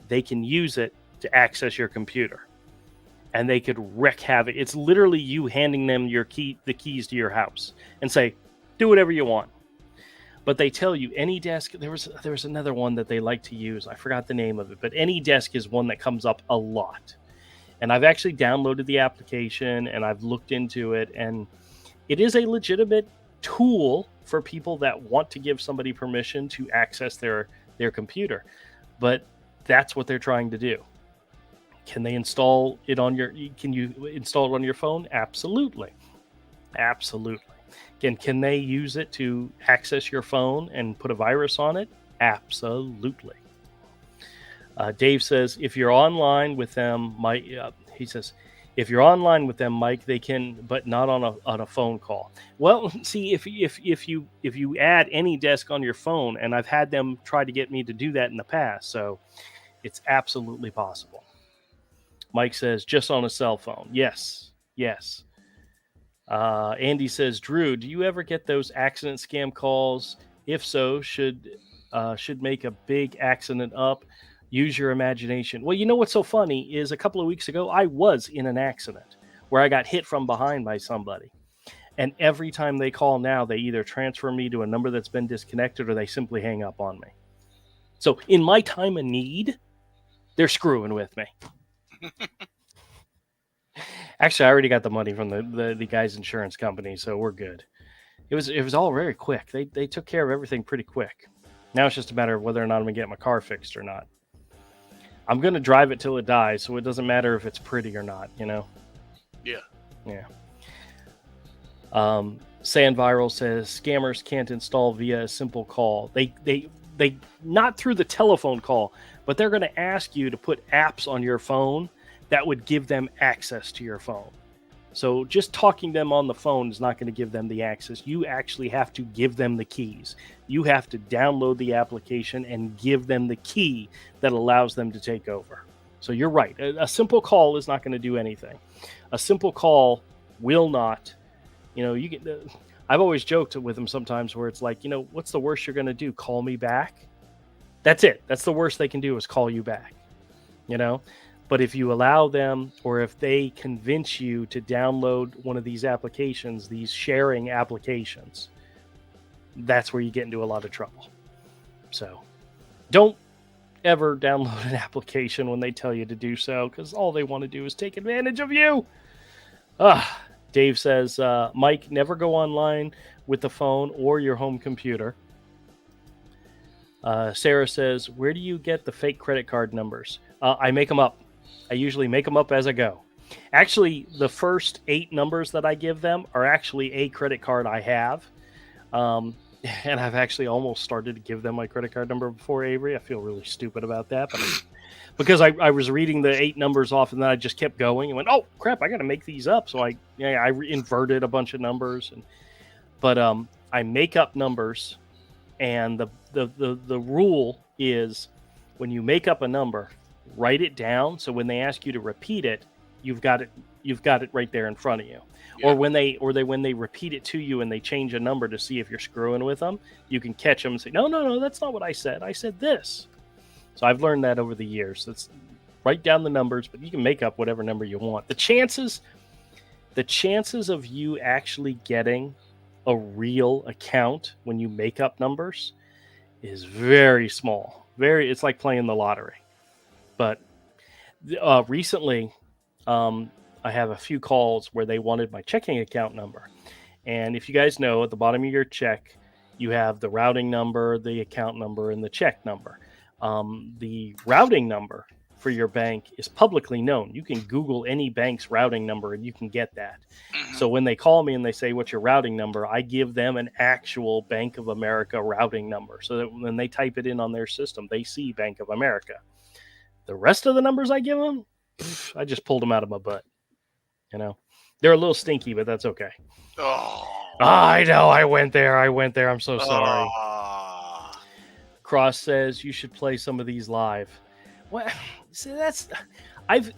they can use it to access your computer. And they could wreak havoc. It's literally you handing them the keys to your house and say, do whatever you want. But they tell you AnyDesk. There was another one that they like to use. I forgot the name of it, but AnyDesk is one that comes up a lot. And I've actually downloaded the application and I've looked into it, and it is a legitimate tool for people that want to give somebody permission to access their computer. But that's what they're trying to do. Can they install it on can you install it on your phone? Absolutely. Can they use it to access your phone and put a virus on it? Absolutely. Dave says, if you're online with them, Mike, if you're online with them, Mike, they can, but not on a phone call. Well, see, if you add AnyDesk on your phone, and I've had them try to get me to do that in the past, so it's absolutely possible. Mike says, just on a cell phone. Yes. Andy says, Drew, do you ever get those accident scam calls? If so, should make a big accident up. Use your imagination. Well, you know what's so funny is a couple of weeks ago, I was in an accident where I got hit from behind by somebody. And every time they call now, they either transfer me to a number that's been disconnected or they simply hang up on me. So in my time of need, they're screwing with me. Actually, I already got the money from the guy's insurance company, so we're good. It was all very quick. They took care of everything pretty quick. Now it's just a matter of whether or not I'm gonna get my car fixed or not. I'm gonna drive it till it dies, so it doesn't matter if it's pretty or not. Yeah. Sand Viral says scammers can't install via a simple call. They not through the telephone call, but they're going to ask you to put apps on your phone that would give them access to your phone. So just talking them on the phone is not going to give them the access. You actually have to give them the keys. You have to download the application and give them the key that allows them to take over. So you're right. A simple call is not going to do anything. A simple call will not. You get. I've always joked with them sometimes where it's like, what's the worst you're going to do? Call me back. That's it. That's the worst they can do is call you back. But if you allow them, or if they convince you to download one of these applications, these sharing applications, that's where you get into a lot of trouble. So don't ever download an application when they tell you to do so, because all they want to do is take advantage of you. Dave says, Mike, never go online with the phone or your home computer. Sarah says, where do you get the fake credit card numbers? I make them up. I usually make them up as I go. Actually, the first 8 numbers that I give them are actually a credit card I have. And I've actually almost started to give them my credit card number before, Avery. I feel really stupid about that. But because I was reading the 8 numbers off, and then I just kept going and went, oh, crap, I got to make these up. So I inverted a bunch of numbers. But I make up numbers. And the rule is when you make up a number, write it down, so when they ask you to repeat it, you've got it right there in front of you. Yeah. Or when they repeat it to you and they change a number to see if you're screwing with them, you can catch them and say, no, that's not what I said. I said this. So I've learned that over the years. Let's write down the numbers, but you can make up whatever number you want. The chances of you actually getting a real account when you make up numbers is very small. It's like playing the lottery. But recently, I have a few calls where they wanted my checking account number. And if you guys know, at the bottom of your check, you have the routing number, the account number, and the check number. The routing number for your bank is publicly known. You can Google any bank's routing number and you can get that. So when they call me and they say, what's your routing number? I give them an actual Bank of America routing number so that when they type it in on their system, they see Bank of America. The rest of the numbers I give them, I just pulled them out of my butt. They're a little stinky, but that's okay. I know. I went there. I'm so sorry. Cross says you should play some of these live. Well, see, I've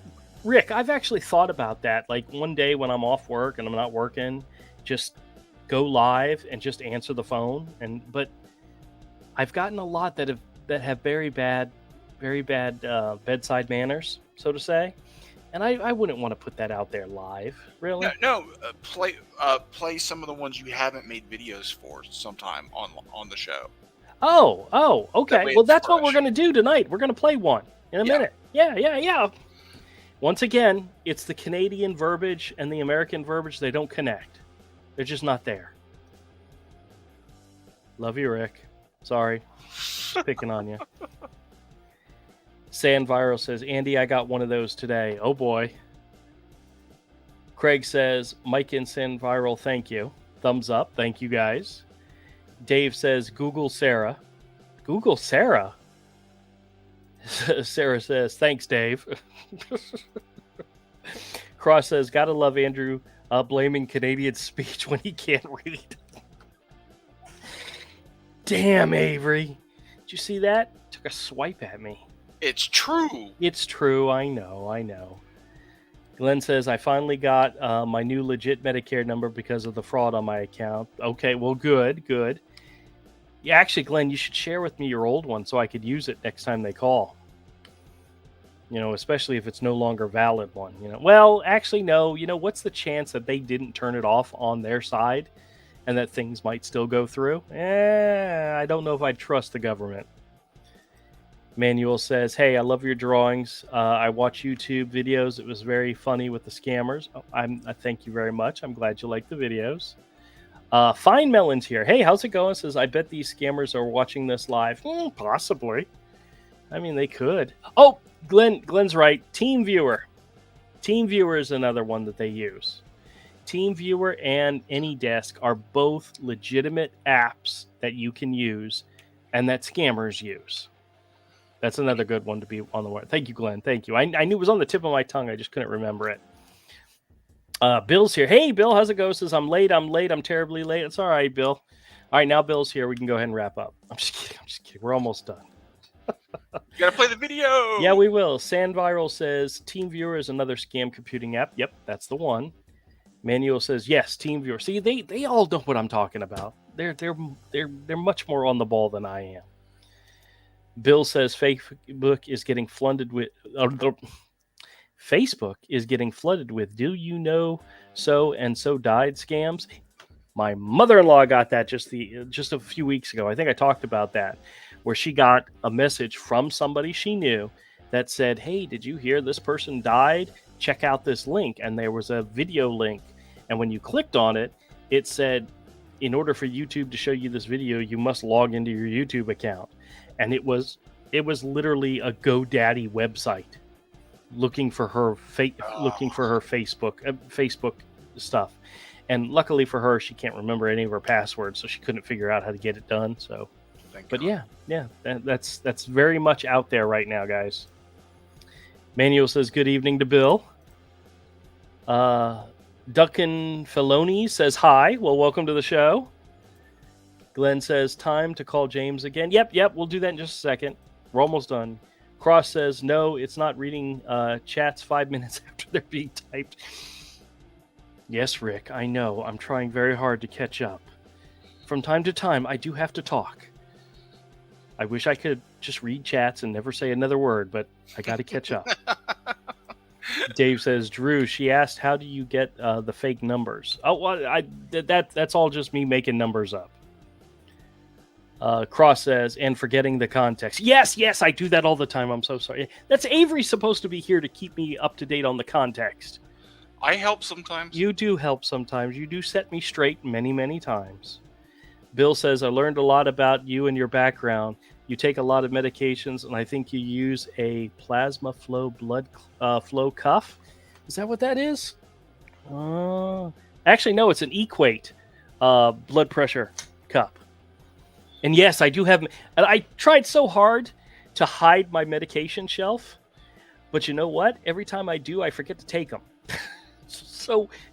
actually thought about that. Like one day when I'm off work and I'm not working, just go live and just answer the phone. But I've gotten a lot that have very bad bedside manners, so to say, and I wouldn't want to put that out there live. Really? No. Play some of the ones you haven't made videos for sometime on the show. Oh, okay. Well, that's what we're gonna do tonight. We're gonna play one in a minute. Yeah. Once again, it's the Canadian verbiage and the American verbiage. They don't connect. They're just not there. Love you, Rick. Sorry, just picking on you. Sand Viral says, Andy, I got one of those today. Oh, boy. Craig says, Mike and Sand Viral, thank you. Thumbs up. Thank you, guys. Dave says, Google Sarah. Google Sarah? Sarah says, thanks, Dave. Cross says, gotta love Andrew blaming Canadian speech when he can't read. Damn, Avery. Did you see that? Took a swipe at me. It's true. It's true. I know. Glenn says, I finally got my new legit Medicare number because of the fraud on my account. Okay, well, good. Yeah, actually, Glenn, you should share with me your old one so I could use it next time they call. Especially if it's no longer valid one. Well, actually, no. What's the chance that they didn't turn it off on their side and that things might still go through? I don't know if I'd trust the government. Manuel says, hey, I love your drawings. I watch YouTube videos. It was very funny with the scammers. I thank you very much. I'm glad you like the videos. Fine Melon's here. Hey, how's it going? Says, I bet these scammers are watching this live. Possibly. I mean, they could. Oh, Glenn's right. TeamViewer. TeamViewer is another one that they use. TeamViewer and AnyDesk are both legitimate apps that you can use and that scammers use. That's another good one to be on the web. Thank you, Glenn. Thank you. I knew it was on the tip of my tongue. I just couldn't remember it. Bill's here. Hey, Bill, how's it go? Says, I'm late. I'm terribly late. It's all right, Bill. All right, now Bill's here. We can go ahead and wrap up. I'm just kidding. We're almost done. You gotta play the video. Yeah, we will. Sandviral says TeamViewer is another scam computing app. Yep, that's the one. Manuel says yes, TeamViewer. See, they all know what I'm talking about. They're much more on the ball than I am. Bill says Facebook is getting flooded with do you know so and so died scams. My mother-in-law got that just a few weeks ago. I think I talked about that, where she got a message from somebody she knew that said, hey, did you hear this person died? Check out this link. And there was a video link. And when you clicked on it, it said, in order for YouTube to show you this video, you must log into your YouTube account. And it was literally a GoDaddy website looking for her Facebook stuff. And luckily for her, she can't remember any of her passwords, so she couldn't figure out how to get it done. So, but yeah, that's very much out there right now, guys. Manuel says good evening to Bill. Duncan Filoni says hi. Well, welcome to the show. Glenn says time to call James again. Yep, we'll do that in just a second. We're almost done. Cross says no, it's not reading chats 5 minutes after they're being typed. Yes, Rick, I know. I'm trying very hard to catch up. From time to time, I do have to talk. I wish I could just read chats and never say another word, but I got to catch up. Dave says, Drew, she asked, how do you get the fake numbers? Oh, well, that's all just me making numbers up. Cross says, and forgetting the context. Yes, I do that all the time. I'm so sorry. That's Avery supposed to be here to keep me up to date on the context. I help sometimes. You do help sometimes. You do set me straight many, many times. Bill says, I learned a lot about you and your background. You take a lot of medications, and I think you use a plasma flow blood flow cuff. Is that what that is? Actually, no, it's an Equate blood pressure cup. And yes, I do have. And I tried so hard to hide my medication shelf, but you know what? Every time I do, I forget to take them.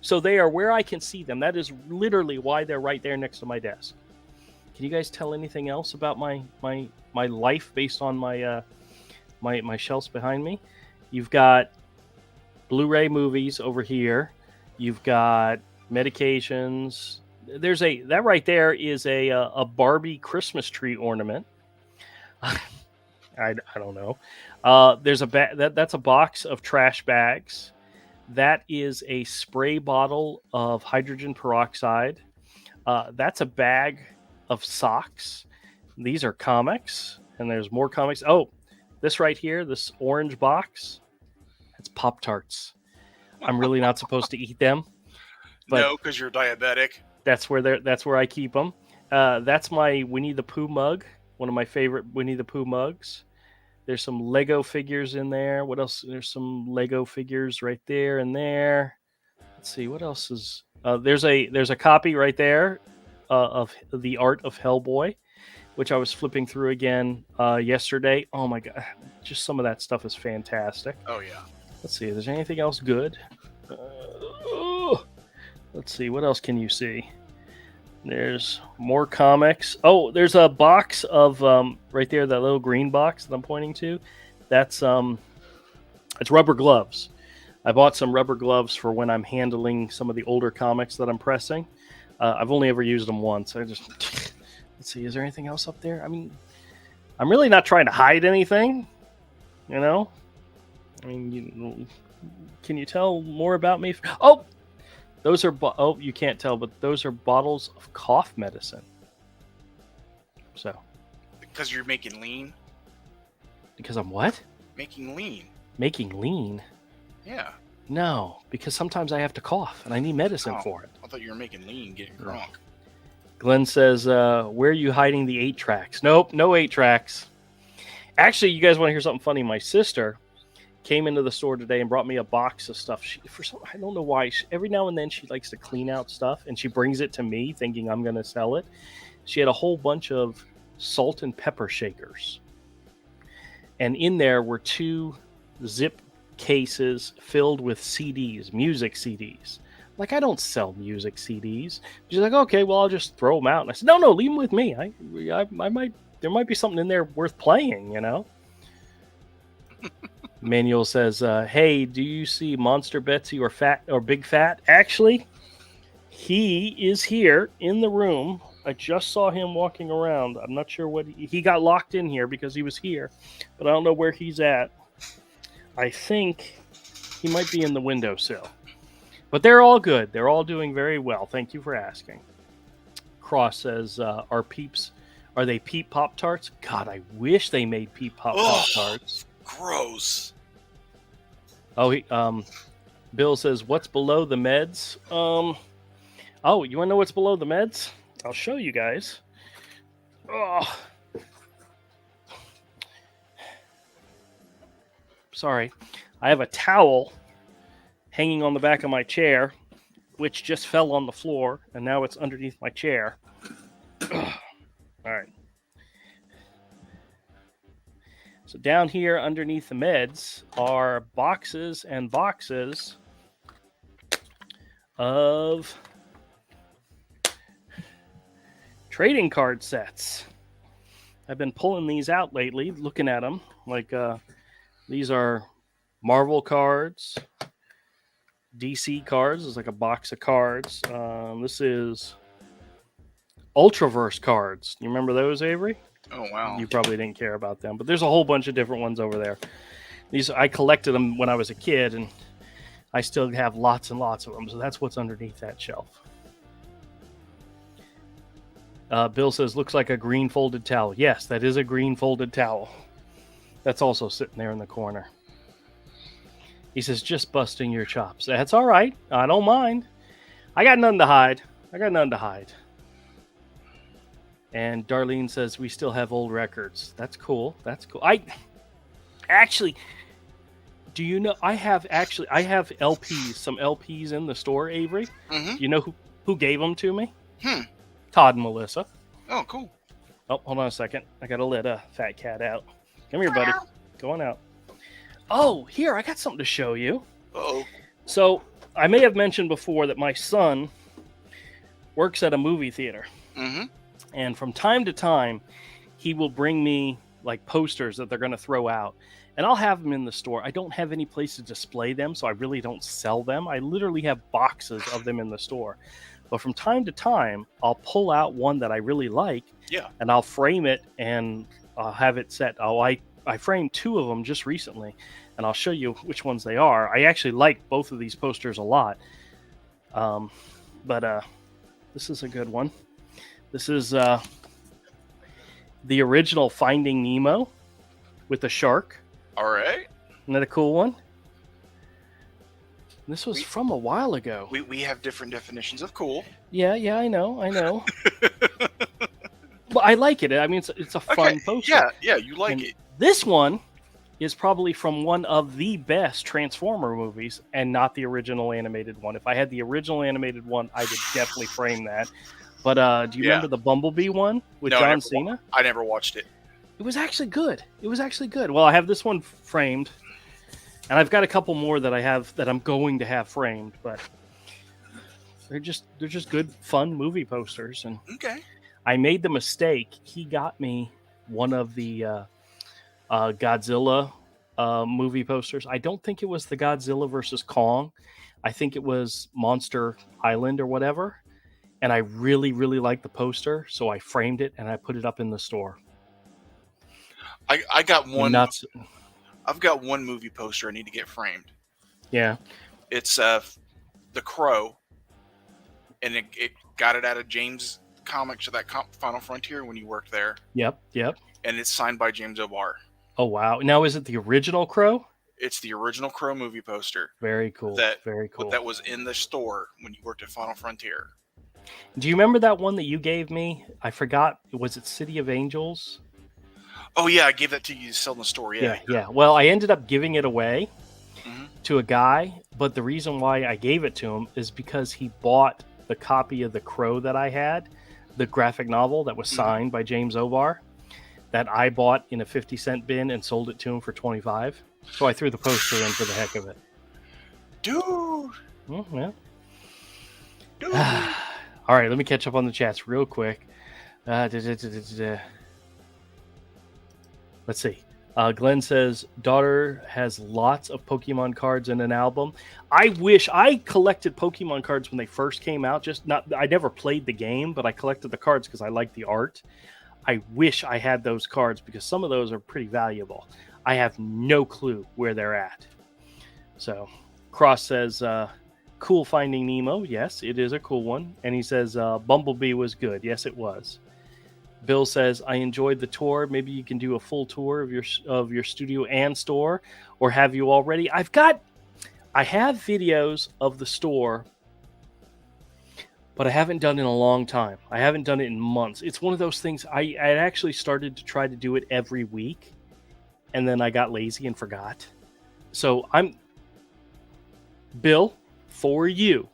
So they are where I can see them. That is literally why they're right there next to my desk. Can you guys tell anything else about my life based on my my shelves behind me? You've got Blu-ray movies over here. You've got medications. That right there is a Barbie Christmas tree ornament. I don't know. There's that's a box of trash bags. That is a spray bottle of hydrogen peroxide. That's a bag of socks. These are comics, and there's more comics. Oh, this right here, this orange box, that's Pop-Tarts. I'm really not supposed to eat them. But no, because you're diabetic. That's where I keep them. That's my Winnie the Pooh mug, one of my favorite Winnie the Pooh mugs. There's some Lego figures in there. What else? There's some Lego figures right there and there. Let's see, what else is... there's a copy right there of The Art of Hellboy, which I was flipping through again yesterday. Oh my god, just some of that stuff is fantastic. Oh yeah. Let's see, is there anything else good? Let's see, what else can you see? There's more comics. Oh, there's a box of right there, that little green box that I'm pointing to. That's it's rubber gloves. I bought some rubber gloves for when I'm handling some of the older comics that I'm pressing. I've only ever used them once. Let's see, is there anything else up there? I mean, I'm really not trying to hide anything, you know? I mean, can you tell more about me? Oh! Those are, you can't tell, but those are bottles of cough medicine. So. Because you're making lean? Because I'm what? Making lean. Making lean? Yeah. No, because sometimes I have to cough, and I need medicine for it. I thought you were making lean, getting drunk. Glenn says, where are you hiding the 8-tracks? Nope, no 8-tracks. Actually, you guys want to hear something funny? My sister came into the store today and brought me a box of stuff. I don't know why. Every now and then she likes to clean out stuff, and she brings it to me thinking I'm going to sell it. She had a whole bunch of salt and pepper shakers. And in there were 2 zip cases filled with CDs, music CDs. Like, I don't sell music CDs. She's like, okay, well, I'll just throw them out. And I said, no, leave them with me. I might, there might be something in there worth playing, you know? Manuel says, hey, do you see Monster Betsy or Big Fat? Actually, he is here in the room. I just saw him walking around. I'm not sure what he got locked in here because he was here, but I don't know where he's at. I think he might be in the windowsill. But they're all good. They're all doing very well. Thank you for asking. Cross says, are they Peep Pop-Tarts? God, I wish they made Peep Pop-Tarts. Gross. Oh, Bill says, what's below the meds? Oh, you want to know what's below the meds? I'll show you guys. Oh. Sorry. I have a towel hanging on the back of my chair, which just fell on the floor, and now it's underneath my chair. All right. So down here underneath the meds are boxes and boxes of trading card sets. I've been pulling these out lately, looking at them. Like, these are Marvel cards, DC cards. It's like a box of cards. This is Ultraverse cards. You remember those, Avery? Oh, wow. You probably didn't care about them, but there's a whole bunch of different ones over there. These I collected them when I was a kid, and I still have lots and lots of them. So that's what's underneath that shelf. Bill says, looks like a green folded towel. Yes, that is a green folded towel. That's also sitting there in the corner. He says, just busting your chops. That's all right. I don't mind. I got nothing to hide. And Darlene says, we still have old records. That's cool. I actually, do you know, I have LPs, some LPs in the store, Avery. Mm-hmm. Do you know who gave them to me? Todd and Melissa. Oh, cool. Oh, hold on a second. I got to let a fat cat out. Come here, buddy. Go on out. Oh, here, I got something to show you. Uh-oh. So, I may have mentioned before that my son works at a movie theater. Mm-hmm. And from time to time, he will bring me, like, posters that they're going to throw out. And I'll have them in the store. I don't have any place to display them, so I really don't sell them. I literally have boxes of them in the store. But from time to time, I'll pull out one that I really like, and I'll frame it, and I'll have it set. I framed 2 of them just recently, and I'll show you which ones they are. I actually like both of these posters a lot. But this is a good one. This is the original Finding Nemo with the shark. All right. Isn't that a cool one? This was from a while ago. We have different definitions of cool. Yeah, I know. But I like it. I mean, it's a fun poster. Yeah, you like it. This one is probably from one of the best Transformer movies, and not the original animated one. If I had the original animated one, I would definitely frame that. But do you remember the Bumblebee one with John Cena? I never watched it. It was actually good. Well, I have this one framed, and I've got a couple more that I have that I'm going to have framed, but they're just good, fun movie posters. And I made the mistake. He got me one of the Godzilla movie posters. I don't think it was the Godzilla versus Kong. I think it was Monster Island or whatever. And I really, really liked the poster, so I framed it and I put it up in the store. I got one. I've got one movie poster I need to get framed. Yeah. It's The Crow, and it got it out of James Comics, that Final Frontier when you worked there. Yep. And it's signed by James O'Barr. Oh, wow. Now, is it the original Crow? It's the original Crow movie poster. Very cool. Very cool. That was in the store when you worked at Final Frontier. Do you remember that one that you gave me? I forgot. Was it City of Angels? Oh yeah, I gave that to you to sell in the store. Yeah. Yeah. Well, I ended up giving it away Mhm. to a guy, but the reason why I gave it to him is because he bought the copy of The Crow that I had, the graphic novel that was signed by James O'Barr, that I bought in a 50-cent bin and sold it to him for 25. So I threw the poster in for the heck of it. Dude. Yeah. Dude. All right, let me catch up on the chats real quick. Let's see. Glenn says, daughter has lots of Pokemon cards in an album. I wish I collected Pokemon cards when they first came out. I never played the game, but I collected the cards because I liked the art. I wish I had those cards because some of those are pretty valuable. I have no clue where they're at. So Cross says, cool Finding Nemo. Yes, it is a cool one. And he says, Bumblebee was good. Yes, it was. Bill says, I enjoyed the tour. Maybe you can do a full tour of your studio and store, or have you already? I have videos of the store, but I haven't done it in a long time. I haven't done it in months. It's one of those things I actually started to try to do it every week, and then I got lazy and forgot. So Bill, for you,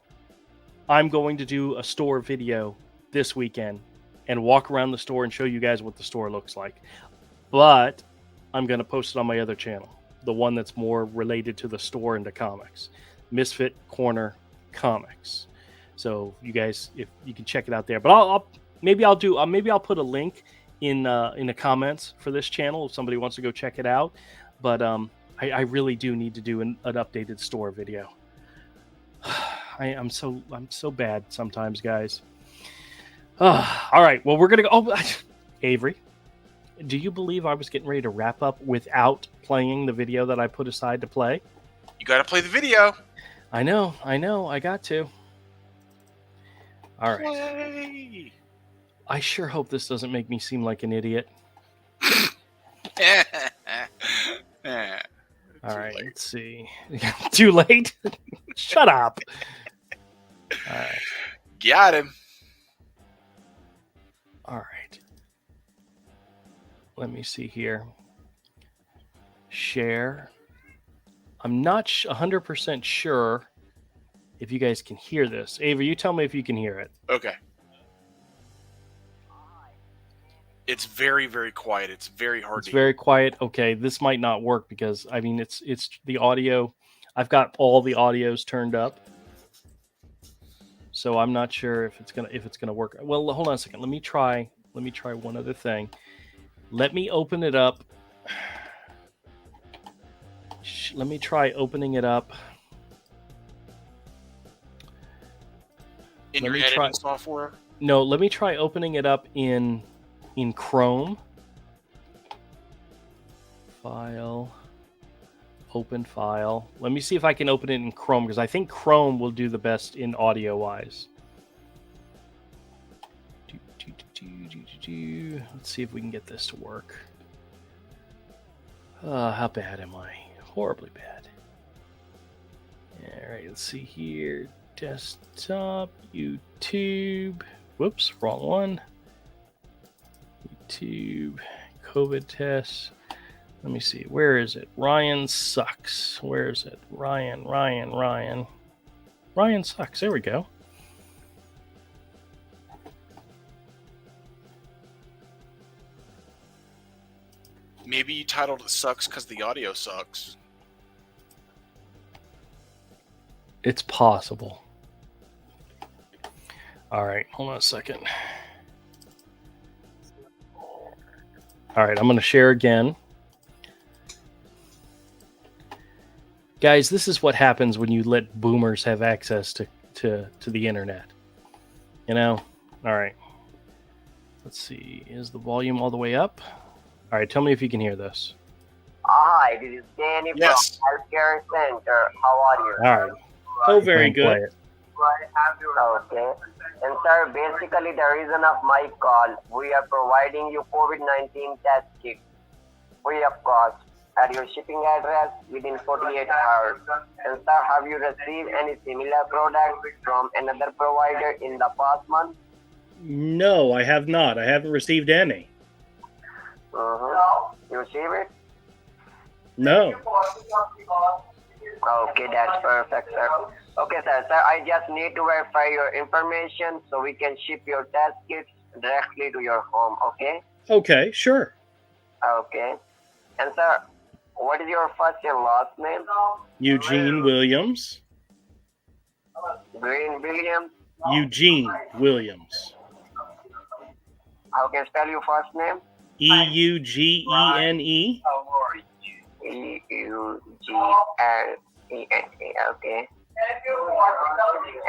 I'm going to do a store video this weekend and walk around the store and show you guys what the store looks like. But I'm going to post it on my other channel, the one that's more related to the store and to comics, Misfit Corner Comics. So you guys, if you can check it out there. But maybe I'll put a link in the comments for this channel if somebody wants to go check it out. But I really do need to do an updated store video. I'm so bad sometimes, guys. All right. Well, we're gonna go. Oh, Avery, do you believe I was getting ready to wrap up without playing the video that I put aside to play? You got to play the video. I know. I got to. All right. Play. I sure hope this doesn't make me seem like an idiot. All right. late. Let's see. Too late? Shut up. All right. Got him. All right. Let me see here. Share. I'm not 100% sure if you guys can hear this. Ava, you tell me if you can hear it. Okay. It's very, very quiet. It's very hard to It's very quiet. Okay, this might not work because I mean it's the audio. I've got all the audios turned up. So I'm not sure if it's gonna work. Well, hold on a second. Let me try one other thing. Let me open it up. Let me try opening it up. In your editing software? No, let me try opening it up in Chrome. File. Open file. Let me see if I can open it in Chrome because I think Chrome will do the best in audio wise. Let's see if we can get this to work. How bad am I? Horribly bad. All right, let's see here. Desktop, YouTube. Whoops, wrong one. YouTube, COVID test. Let me see. Where is it? Ryan sucks. Where is it? Ryan. Ryan sucks. There we go. Maybe you titled it sucks because the audio sucks. It's possible. All right. Hold on a second. All right. I'm going to share again. Guys, this is what happens when you let boomers have access to the internet. You know? All right. Let's see. Is the volume all the way up? All right. Tell me if you can hear this. Hi, this is Danny from Healthcare Center. How are you? All right. Oh, very good. Okay. And sir, basically the reason of my call, we are providing you COVID-19 test kit free of cost at your shipping address within 48 hours. And sir, have you received any similar product from another provider in the past month? No, I have not. I haven't received any. You receive it? No. Okay, that's perfect, sir. Okay, sir. Sir, I just need to verify your information so we can ship your test kits directly to your home, okay? Okay, sure. Okay. And, sir, what is your first and last name? Eugene Williams. Green Williams. Eugene Williams. How can I spell your first name? Eugene. Eugene, okay.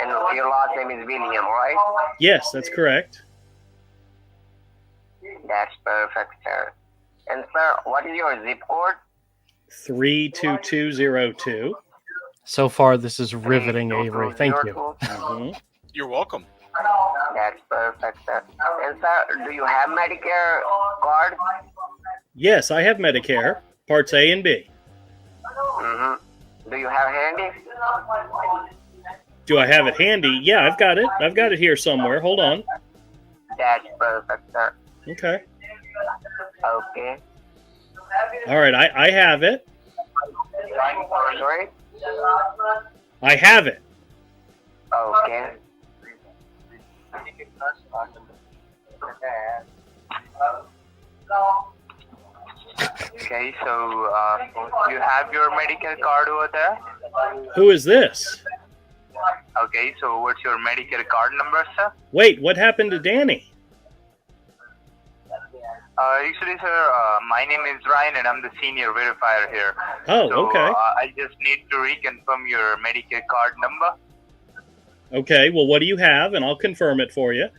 And your last name is William, right? Yes, that's correct. That's perfect, sir. And, sir, what is your zip code? 32202. So far, this is riveting, Avery. Thank you. Mm-hmm. You're welcome. That's perfect, sir. And, sir, do you have Medicare card? Yes, I have Medicare, Parts A and B. Mm-hmm. Do you have handy? Do I have it handy? Yeah, I've got it. I've got it here somewhere. Hold on. That's perfect, sir. Okay. Okay. All right, I have it. Sorry? I have it. Okay. Okay, so you have your Medicare card over there? Who is this? Okay, so what's your Medicare card number, sir? Wait, what happened to Danny? Actually, sir, my name is Ryan and I'm the senior verifier here. Oh, So, okay. I just need to reconfirm your Medicare card number. Okay, well, what do you have? And I'll confirm it for you.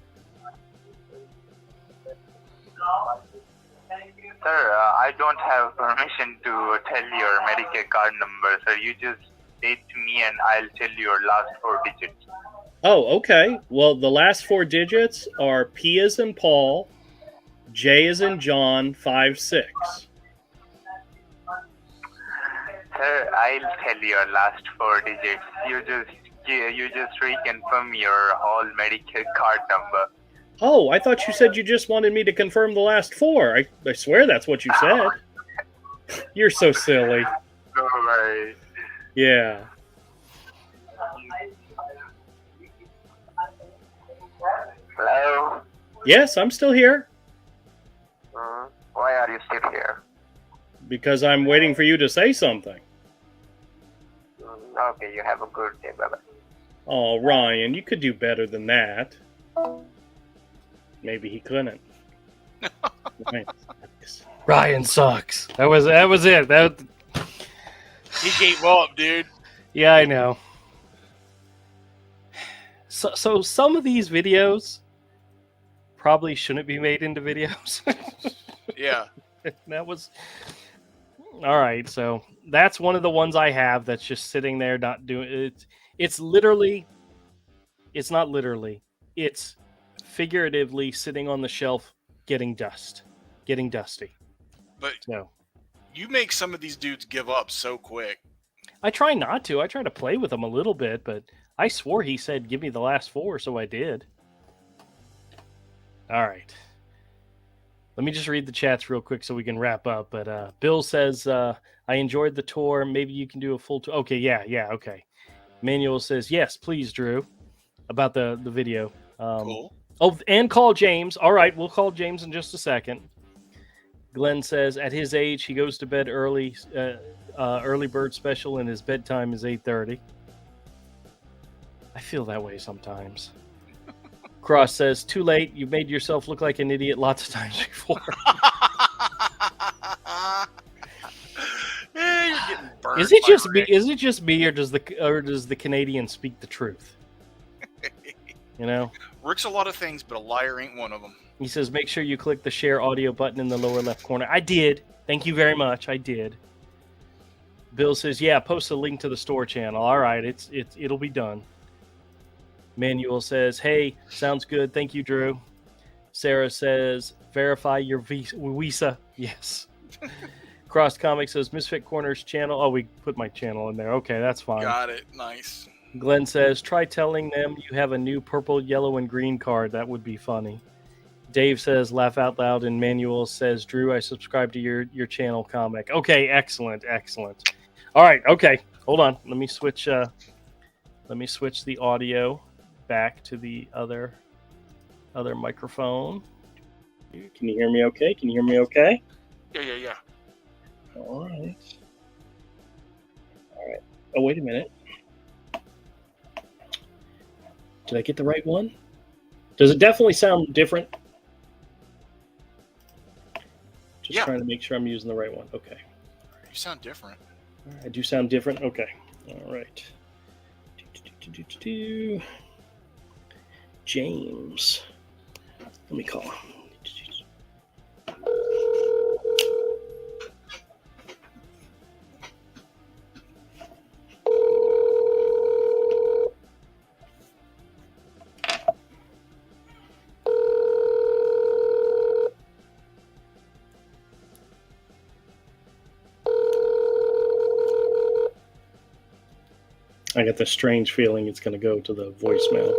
Sir, I don't have permission to tell your Medicare card number, sir. You just say it to me and I'll tell you your last 4 digits. Oh, okay. Well, the last 4 digits are P as in Paul, J as in John, 56. Sir, I'll tell you your last 4 digits. You just reconfirm your whole Medicare card number. Oh, I thought you said you just wanted me to confirm the last 4. I swear that's what you said. You're so silly. Don't worry. Yeah. Hello? Yes, I'm still here Why are you still here? because I'm waiting for you to say something. Okay, you have a good day. Bye-bye. Oh, Ryan, you could do better than that. Maybe he couldn't. Ryan sucks. That was it. He gave up, dude. Yeah, I know. So some of these videos probably shouldn't be made into videos. Yeah. That was all right. So that's one of the ones I have that's just sitting there, not doing it. It's literally, it's not literally, it's figuratively sitting on the shelf, getting dusty. But So you make some of these dudes give up so quick. I try not to. I try to play with them a little bit, but I swore he said, give me the last 4, so I did. All right. Let me just read the chats real quick so we can wrap up. But Bill says, I enjoyed the tour. Maybe you can do a full tour. Okay, yeah, okay. Manuel says, yes, please, Drew, about the video. Cool. Oh, and call James. All right, we'll call James in just a second. Glenn says, at his age, he goes to bed early. Early bird special, and his bedtime is 8:30. I feel that way sometimes. Cross says, too late. You've made yourself look like an idiot lots of times before. Yeah, you're getting burned. Is it by just me? Rick. Is it just me, or does the Canadian speak the truth? You know. Rick's a lot of things, but a liar ain't one of them. He says, make sure you click the share audio button in the lower left corner. I did. Thank you very much. I did. Bill says, yeah, post a link to the store channel. All right, it'll be done. Manuel says, hey, sounds good. Thank you, Drew. Sarah says, verify your visa. Yes. Cross Comics says, Misfit Corners channel. Oh, we put my channel in there. Okay, that's fine. Got it. Nice. Glenn says, try telling them you have a new purple, yellow, and green card. That would be funny. Dave says, laugh out loud. And Manuel says, Drew, I subscribe to your channel comic. Okay, excellent. All right, okay. Hold on. Let me switch the audio back to the other microphone. Can you hear me okay? Yeah. All right. Oh, wait a minute. Did I get the right one? Does it definitely sound different? Just trying to make sure I'm using the right one. Okay. You sound different. I do sound different? Okay. All right. James. Let me call him. I got this strange feeling it's going to go to the voicemail.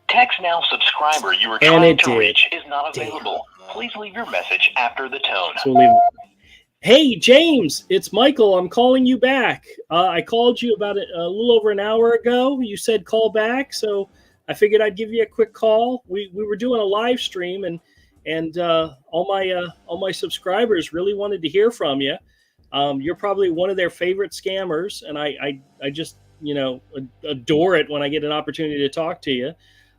Text now subscriber you were trying to reach is not available. Please leave your message after the tone. So we'll leave it. Hey, James, it's Michael. I'm calling you back. I called you about a little over an hour ago. You said call back, so I figured I'd give you a quick call. We were doing a live stream, and all my subscribers really wanted to hear from you. You're probably one of their favorite scammers, and I just adore it when I get an opportunity to talk to you.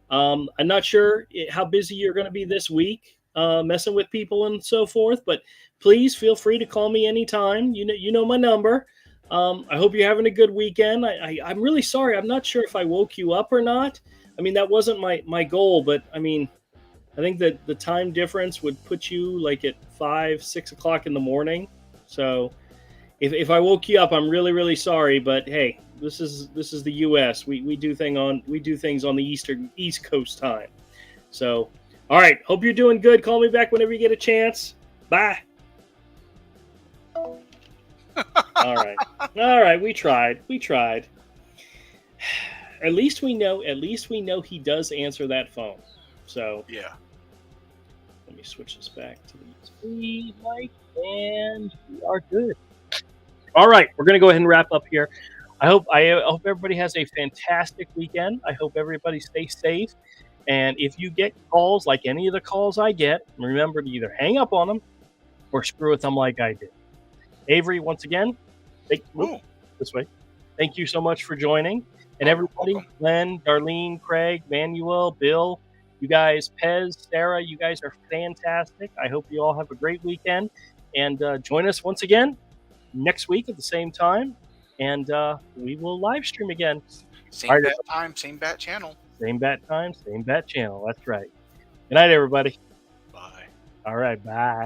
I'm not sure how busy you're going to be this week, messing with people and so forth, but please feel free to call me anytime. You know my number. I hope you're having a good weekend. I'm really sorry. I'm not sure if I woke you up or not. I mean, that wasn't my goal, but I mean, I think that the time difference would put you like at 5, 6 o'clock in the morning. So if I woke you up, I'm really, really sorry. But hey, this is the U.S. We do things on the East Coast time. So, all right. Hope you're doing good. Call me back whenever you get a chance. Bye. All right. We tried. At least we know he does answer that phone. So yeah. Let me switch this back to the USB mic, and we are good. All right, we're going to go ahead and wrap up here. I hope everybody has a fantastic weekend. I hope everybody stays safe. And if you get calls like any of the calls I get, remember to either hang up on them or screw with them like I did. Avery, once again, this way. Thank you so much for joining. And everybody, Glenn, Darlene, Craig, Manuel, Bill, you guys, Pez, Sarah, you guys are fantastic. I hope you all have a great weekend. And join us once again next week at the same time. And we will live stream again. Same bat time, same bat channel. Same bat time, same bat channel. That's right. Good night, everybody. Bye. All right, bye.